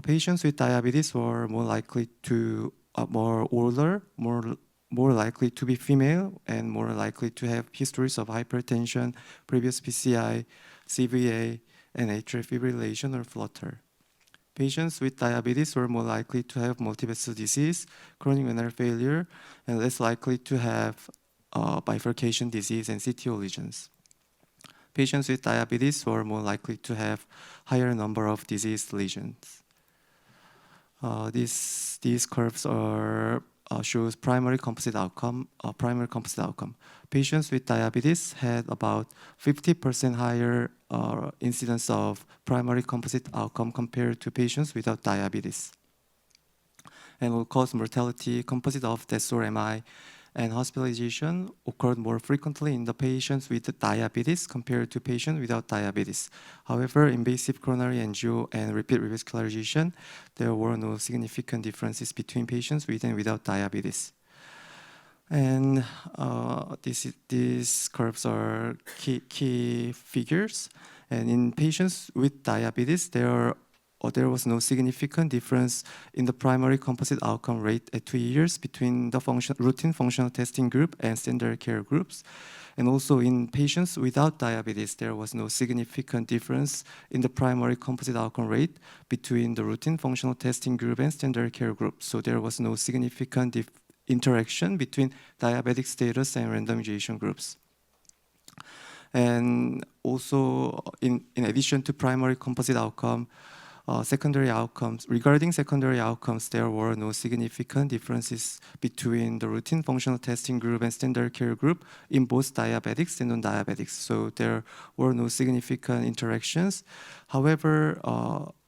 Patients with diabetes were more likely to more older, more likely to be female, and more likely to have histories of hypertension, previous PCI, CVA, and atrial fibrillation or flutter. Patients with diabetes were more likely to have multivessel disease, chronic renal failure, and less likely to have bifurcation disease and CTO lesions. Patients with diabetes were more likely to have higher number of diseased lesions. These curves are shows primary composite outcome. Patients with diabetes had about 50% higher incidence of primary composite outcome compared to patients without diabetes. And all-cause mortality, composite of death or MI, and hospitalization occurred more frequently in the patients with diabetes compared to patients without diabetes. However, invasive coronary angio and repeat revascularization, there were no significant differences between patients with and without diabetes. And these curves are key figures. And in patients with diabetes, there was no significant difference in the primary composite outcome rate at 2 years between the routine functional testing group and standard care groups. And also in patients without diabetes, there was no significant difference in the primary composite outcome rate between the routine functional testing group and standard care group. So there was no significant interaction between diabetic status and randomization groups. And also, in addition to primary composite outcome, secondary outcomes. Regarding secondary outcomes, there were no significant differences between the routine functional testing group and standard care group in both diabetics and non-diabetics. So there were no significant interactions. However,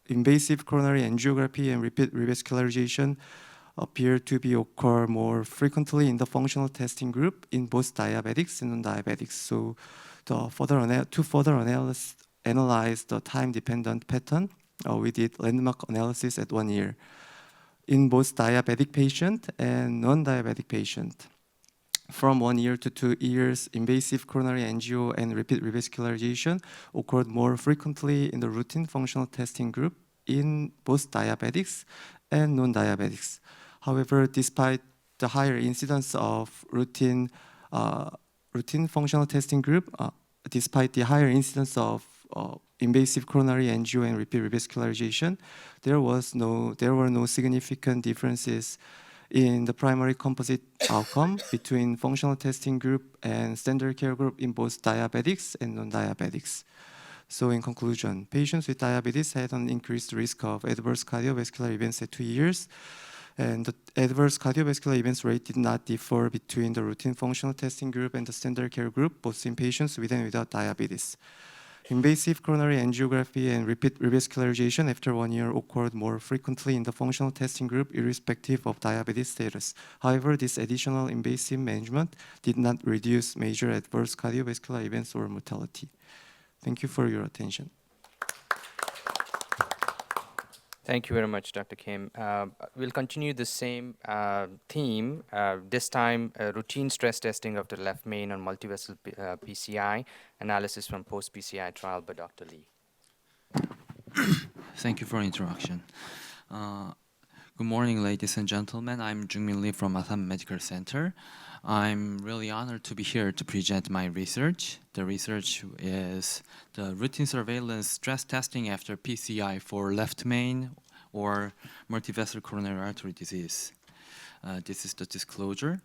invasive coronary angiography and repeat revascularization appear to be occur more frequently in the functional testing group in both diabetics and non-diabetics. So to further analyze the time-dependent pattern, we did landmark analysis at 1 year in both diabetic patient and non-diabetic patient. From 1 year to 2 years, invasive coronary angio and repeat revascularization occurred more frequently in the routine functional testing group in both diabetics and non-diabetics. However, despite the higher incidence of routine functional testing group, despite the higher incidence of invasive coronary angio and repeat revascularization, there were no significant differences in the primary composite outcome between functional testing group and standard care group in both diabetics and non-diabetics. So in conclusion, patients with diabetes had an increased risk of adverse cardiovascular events at 2 years, and the adverse cardiovascular events rate did not differ between the routine functional testing group and the standard care group, both in patients with and without diabetes. Invasive coronary angiography and repeat revascularization after 1 year occurred more frequently in the functional testing group irrespective of diabetes status. However, this additional invasive management did not reduce major adverse cardiovascular events or mortality. Thank you for your attention. Thank you very much, Dr. Kim. We'll continue the same theme, this time routine stress testing of the left main on multivessel PCI, analysis from post-PCI trial by Dr. Lee. Thank you for introduction. Good morning, ladies and gentlemen. I'm Jungmin Lee from Asan Medical Center. I'm really honored to be here to present my research. The research is the routine surveillance stress testing after PCI for left main or multivessel coronary artery disease. This is the disclosure.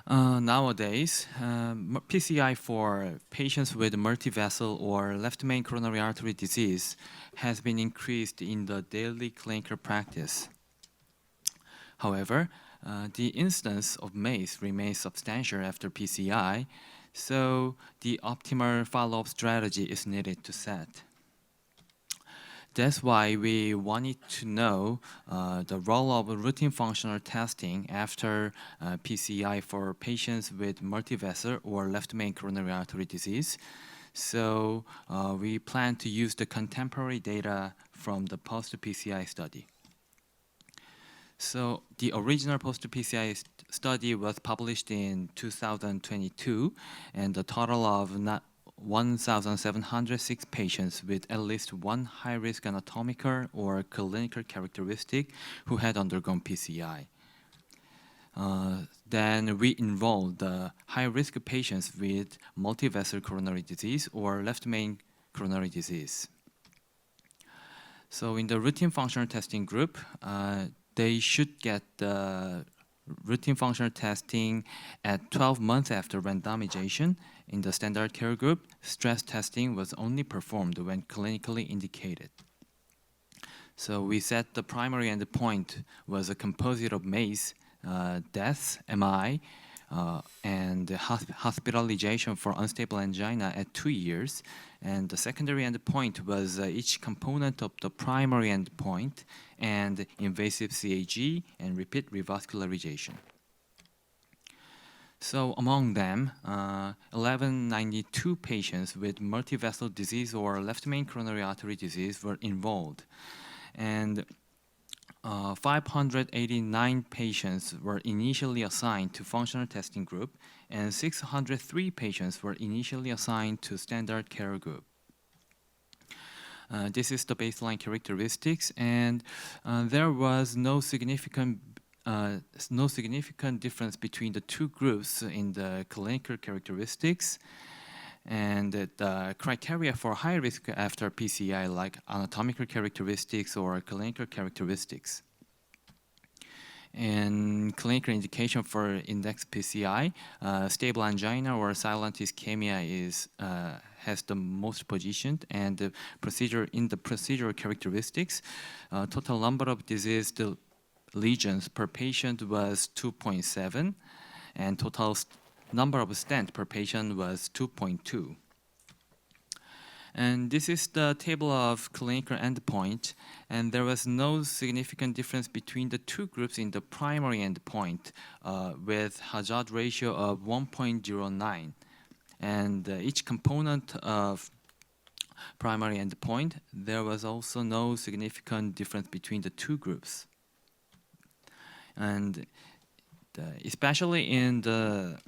Nowadays, PCI for patients with multivessel or left main coronary artery disease has been increased in the daily clinical practice. However, the incidence of MACE remains substantial after PCI, so the optimal follow-up strategy is needed to set. That's why we wanted to know the role of routine functional testing after PCI for patients with multivessel or left main coronary artery disease. So we plan to use the contemporary data from the POST-PCI study. So the original POST-PCI study was published in 2022, and a total of 1,706 patients with at least one high-risk anatomical or clinical characteristic who had undergone PCI. Then we enrolled the high-risk patients with multivessel coronary disease or left main coronary disease. So in the routine functional testing group, they should get the routine functional testing at 12 months after randomization. In the standard care group, stress testing was only performed when clinically indicated. So we said the primary endpoint was a composite of MACE, death, MI, and hospitalization for unstable angina at 2 years. And the secondary endpoint was each component of the primary endpoint and invasive CAG and repeat revascularization. So among them, 1192 patients with multivessel disease or left main coronary artery disease were enrolled. And 589 patients were initially assigned to functional testing group, and 603 patients were initially assigned to standard care group. This is the baseline characteristics, and there was no significant difference between the two groups in the clinical characteristics, and the criteria for high risk after PCI, like anatomical characteristics or clinical characteristics. And clinical indication for index PCI, stable angina or silent ischemia has the most positioned, and the procedural characteristics, total number of diseased lesions per patient was 2.7, and total number of stent per patient was 2.2. And this is the table of clinical endpoint, and there was no significant difference between the two groups in the primary endpoint with hazard ratio of 1.09. And each component of primary endpoint, there was also no significant difference between the two groups. And especially in the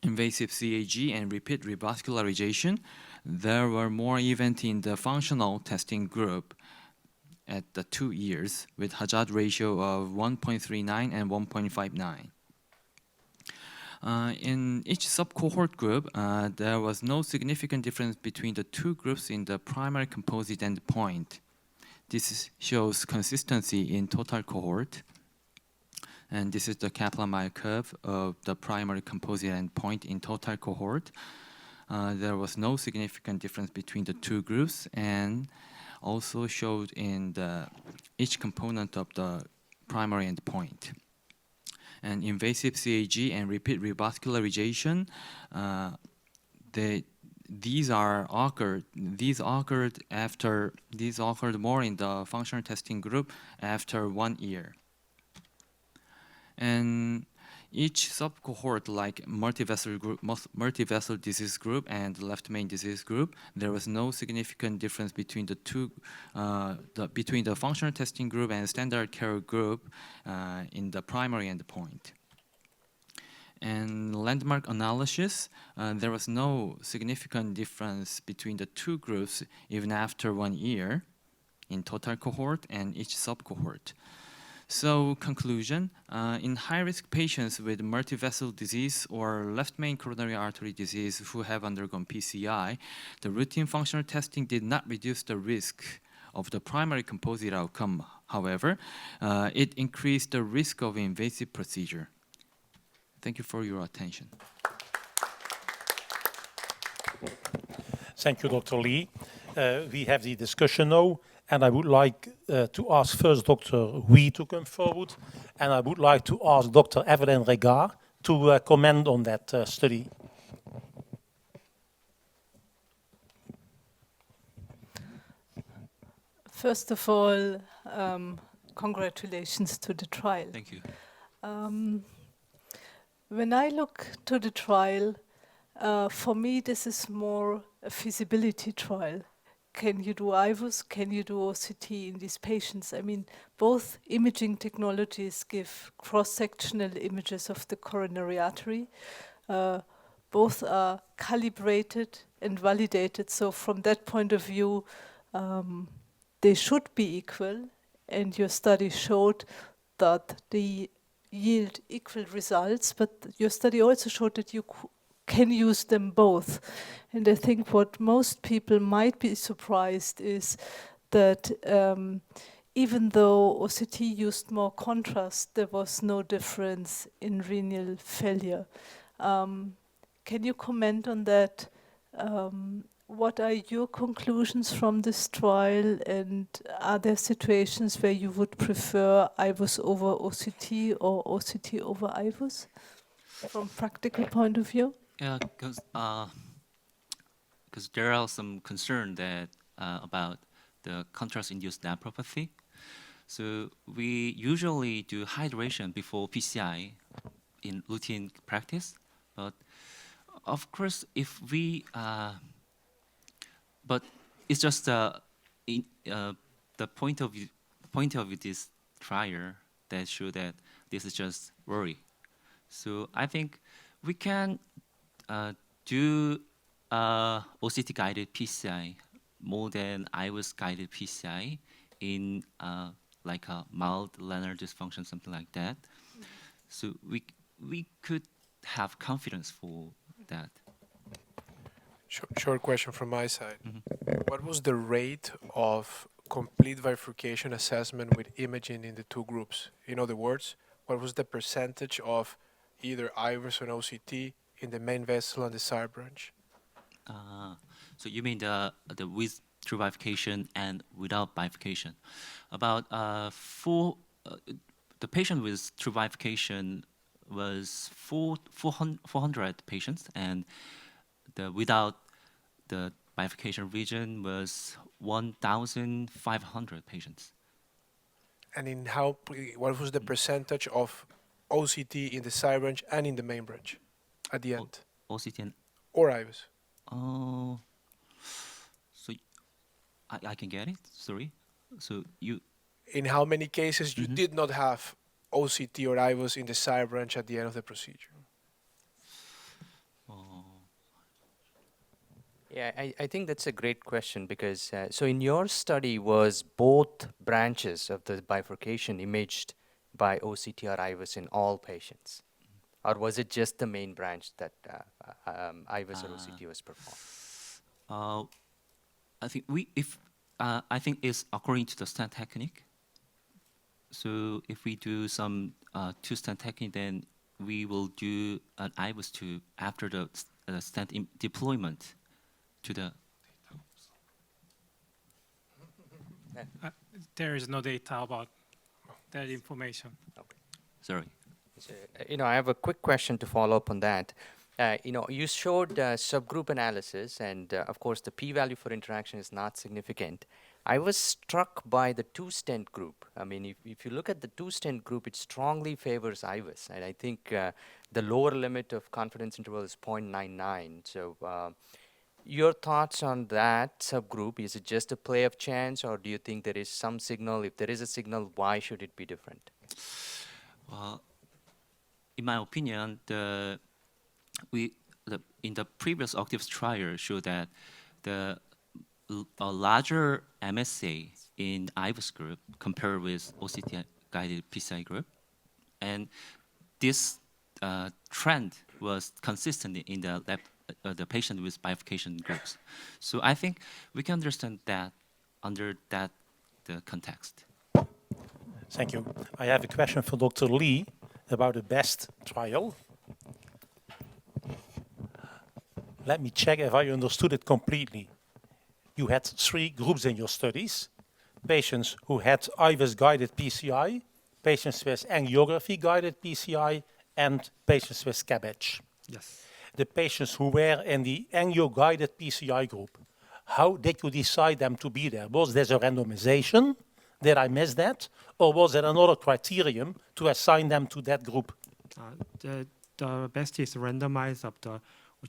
invasive CAG and repeat revascularization, there were more events in the functional testing group at the 2 years with hazard ratio of 1.39 and 1.59. In each subcohort group, there was no significant difference between the two groups in the primary composite endpoint. This shows consistency in total cohort. And this is the Kaplan-Meier curve of the primary composite endpoint in total cohort. There was no significant difference between the two groups, and also showed in each component of the primary endpoint. And invasive CAG and repeat revascularization, these occurred more in the functional testing group after 1 year. And each subcohort, like multivessel disease group and left main disease group, there was no significant difference between the two, between the functional testing group and standard care group in the primary endpoint. And landmark analysis, there was no significant difference between the two groups even after 1 year in total cohort and each subcohort. So conclusion, in high-risk patients with multivessel disease or left main coronary artery disease who have undergone PCI, the routine functional testing did not reduce the risk of the primary composite outcome. However, it increased the risk of invasive procedure. Thank you for your attention. Thank you, Dr. Lee. We have the discussion now. And I would like to ask first Dr. Wee to come forward, and I would like to ask Dr. Evelyn Regard to comment on that study. First of all, congratulations to the trial. Thank you. When I look to the trial, for me this is more a feasibility trial. Can you do IVUS? Can you do OCT in these patients? I mean, both imaging technologies give cross-sectional images of the coronary artery. Both are calibrated and validated. So from that point of view, they should be equal. And your study showed that they yield equal results, but your study also showed that you can use them both. And I think what most people might be surprised is that even though OCT used more contrast, there was no difference in renal failure. Can you comment on that? What are your conclusions from this trial, and are there situations where you would prefer IVUS over OCT or OCT over IVUS from practical point of view? Yeah, because there are some concern that about the contrast-induced nephropathy. So we usually do hydration before PCI in routine practice, but of course, if we but it's just the point of view this trial that show that this is just worry. So I think we can do OCT guided PCI more than IVUS guided PCI in like a mild linear dysfunction, something like that. So we could have confidence for that. Short question from my side. What was the rate of complete bifurcation assessment with imaging in the two groups? In other words, what was the percentage of either IVUS or OCT in the main vessel and the side branch? So you mean the with through bifurcation and without bifurcation? About the patient with through bifurcation was 400 patients, and the without the bifurcation region was 1,500 patients. And in what was the percentage of OCT in the side branch and in the main branch at the end? OCT and or IVUS? So I can get it. Sorry. So you. In how many cases you did not have OCT or IVUS in the side branch at the end of the procedure? Yeah, I think that's a great question because, so in your study, was both branches of the bifurcation imaged by OCT or IVUS in all patients? Or was it just the main branch that IVUS or OCT was performed? I think I think it's according to the Stent technique. So if we do some two Stent technique, then we will do an IVUS to after the Stent deployment to the. There is no data about that information. Okay. Sorry. So, I have a quick question to follow up on that. You showed subgroup analysis, and of course, the p-value for interaction is not significant. I was struck by the two Stent group. I mean, if you look at the two Stent group, it strongly favors IVUS, and I think the lower limit of confidence interval is 0.99. So, your thoughts on that subgroup? Is it just a play of chance, or do you think there is some signal? If there is a signal, why should it be different? Well, in my opinion, in the previous OCTIVUS trial showed that a larger MSA in IVUS group compared with OCT guided PCI group, and this trend was consistent in the patient with bifurcation groups. So I think we can understand that under the context. Thank you. I have a question for Dr. Lee about the BEST trial. Let me check if I understood it completely. You had 3 groups in your studies: patients who had IVUS-guided PCI, patients with angiography-guided PCI, and patients with CABG. Yes. The patients who were in the angio-guided PCI group, how did you decide them to be there? Was there a randomization? Did I miss that? Or was there another criterion to assign them to that group? The best is randomized of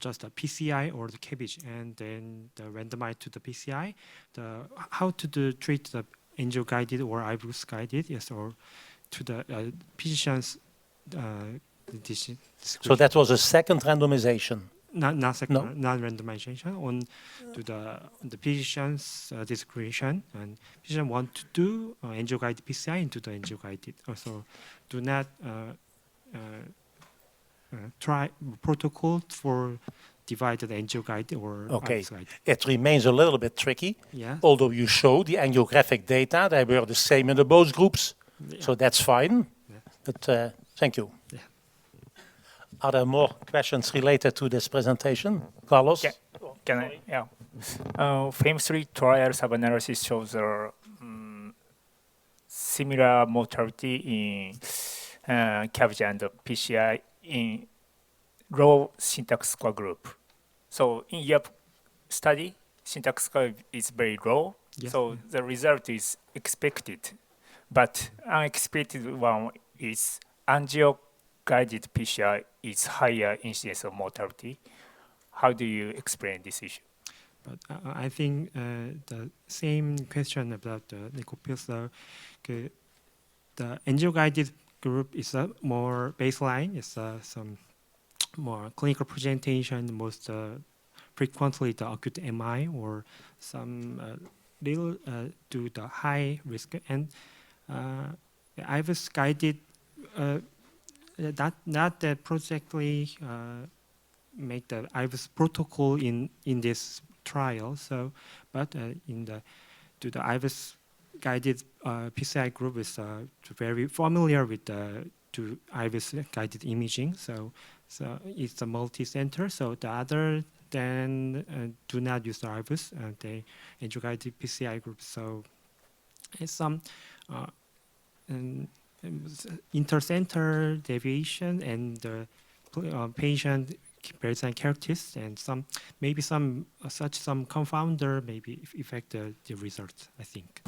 just the PCI or the CABG, and then the randomized to the PCI. How to treat the angio-guided or IVUS guided, yes, or to the physician's decision. So that was a second randomization? Not second, No? not randomization, on to the physician's discretion, and physician want to do angio-guided PCI into the angio-guided. Also, do not try protocol for divided angio-guided or Okay, IVUS-guided. it remains a little bit tricky. Yeah. Although you show the angiographic data, they were the same in the both groups. Yeah. So that's fine. Yeah. But thank you. Yeah. Are there more questions related to this presentation? Carlos? Can I? Yeah. Phase 3 trial sub-analysis shows similar mortality in CABG and PCI in low syntax score group. So in your study, syntax score is very low. Yes. So the result is expected, but unexpected one is angio-guided PCI is higher incidence of mortality. How do you explain this issue? But I think the same question about the Nico Pijls, the angio-guided group is a more baseline, is some more clinical presentation, most frequently the acute MI or some little to the high risk. And IVUS guided, not that projectly make the IVUS protocol in this trial. So, but to the IVUS guided PCI group is very familiar with the to IVUS guided imaging. So it's a multi-center. So the other than do not use the IVUS, the angio-guided PCI group. So it's some inter-center deviation and the patient baseline characteristics and some maybe some confounder maybe affect the result, I think.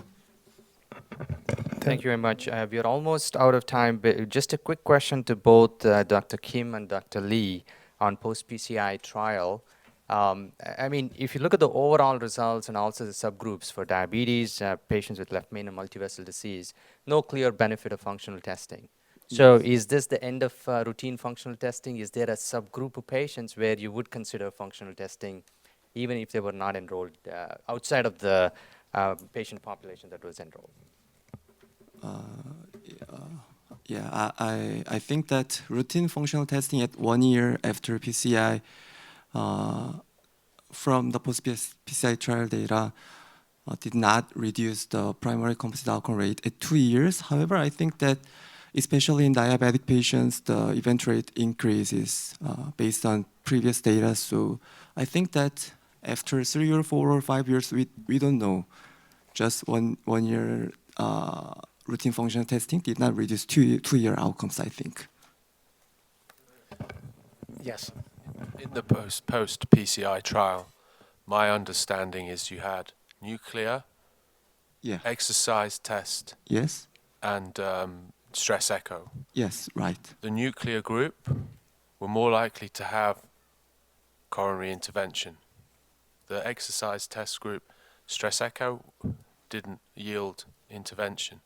Thank you very much. We are almost out of time, but just a quick question to both Dr. Kim and Dr. Lee on post-PCI trial. I mean, if you look at the overall results and also the subgroups for diabetes, patients with left main and multivessel disease, no clear benefit of functional testing. So is this the end of routine functional testing? Is there a subgroup of patients where you would consider functional testing, even if they were not enrolled outside of the patient population that was enrolled? I think that routine functional testing at 1 year after PCI from the post-PCI trial data did not reduce the primary composite outcome rate at 2 years. However, I think that especially in diabetic patients, the event rate increases based on previous data. So I think that after 3 or 4 or 5 years, we don't know. Just one year routine functional testing did not reduce 2 year outcomes, I think. Yes. In the post PCI trial, my understanding is you had nuclear, exercise test, yes, and stress echo. Yes, right. The nuclear group were more likely to have coronary intervention. The exercise test group, stress echo, didn't yield intervention.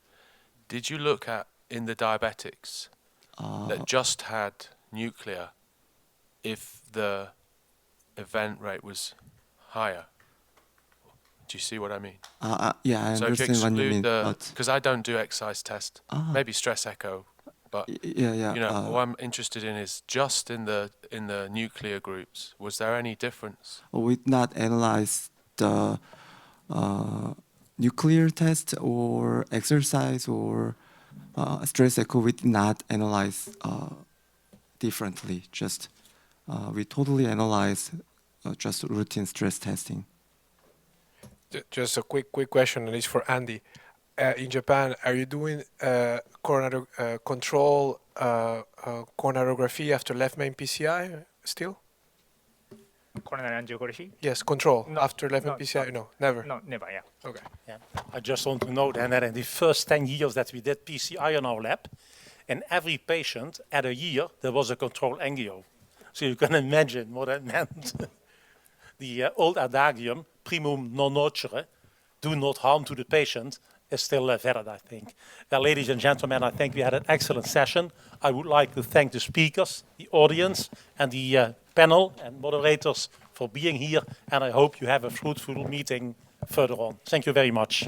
Did you look at, in the diabetics that just had nuclear, if the event rate was higher? Do you see what I mean? Yeah, I so understand what you mean. Because I don't do exercise test, maybe stress echo, but you know, what I'm interested in is just in the nuclear groups. Was there any difference? We did not analyze the nuclear test or exercise or stress echo. We did not analyze differently. Just we totally analyze just routine stress testing. Just a quick question, and it's for Andy. In Japan, are you doing control coronarography after left main PCI still? coronary angiography? Yes, control. No, After left no, PCI, no, never. No, never, yeah. Okay. Yeah. I just want to know then that in the first 10 years that we did PCI in our lab, in every patient at a year, there was a control angio. So you can imagine what that meant. The old adagium, primum non nocere, do not harm to the patient, is still valid, I think. Well, ladies and gentlemen, I think we had an excellent session. I would like to thank the speakers, the audience, and the panel and moderators for being here, and I hope you have a fruitful meeting further on. Thank you very much.